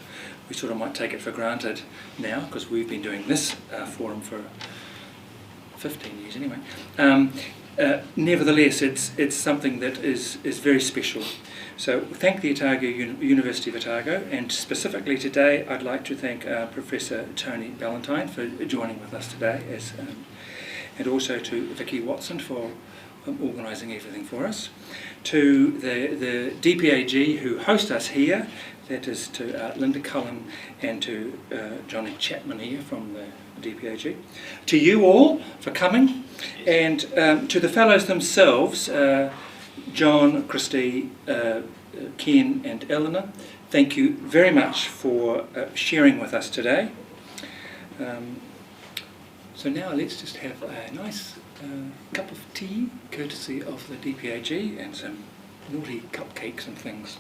we sort of might take it for granted now, because we've been doing this forum for 15 years anyway, nevertheless it's something that is very special. So thank the University of Otago, and specifically today I'd like to thank Professor Tony Ballantyne for joining with us today, and also to Vicky Watson for organising everything for us, to the DPAG who host us here, that is to Linda Cullen and to Johnny Chapman here from the DPAG, to you all for coming, and to the fellows themselves, John, Christy, Ken and Eleanor, thank you very much for sharing with us today. So now let's just have a nice cup of tea, courtesy of the DPAG, and some naughty cupcakes and things.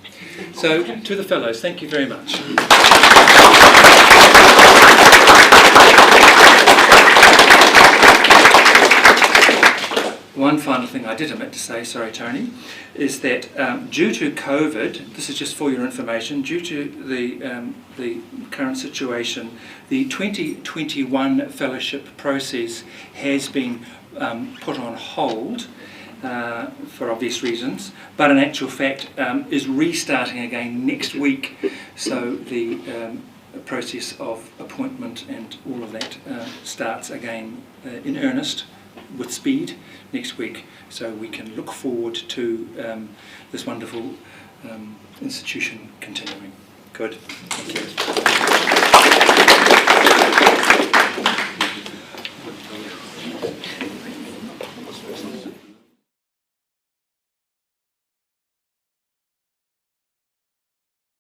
So to the fellows, thank you very much. One final thing I did omit to say, sorry Tony, is that due to COVID, this is just for your information, due to the current situation, the 2021 fellowship process has been put on hold for obvious reasons, but in actual fact is restarting again next week. So the process of appointment and all of that starts again in earnest with speed next week. So we can look forward to this wonderful institution continuing. Good. Thank you.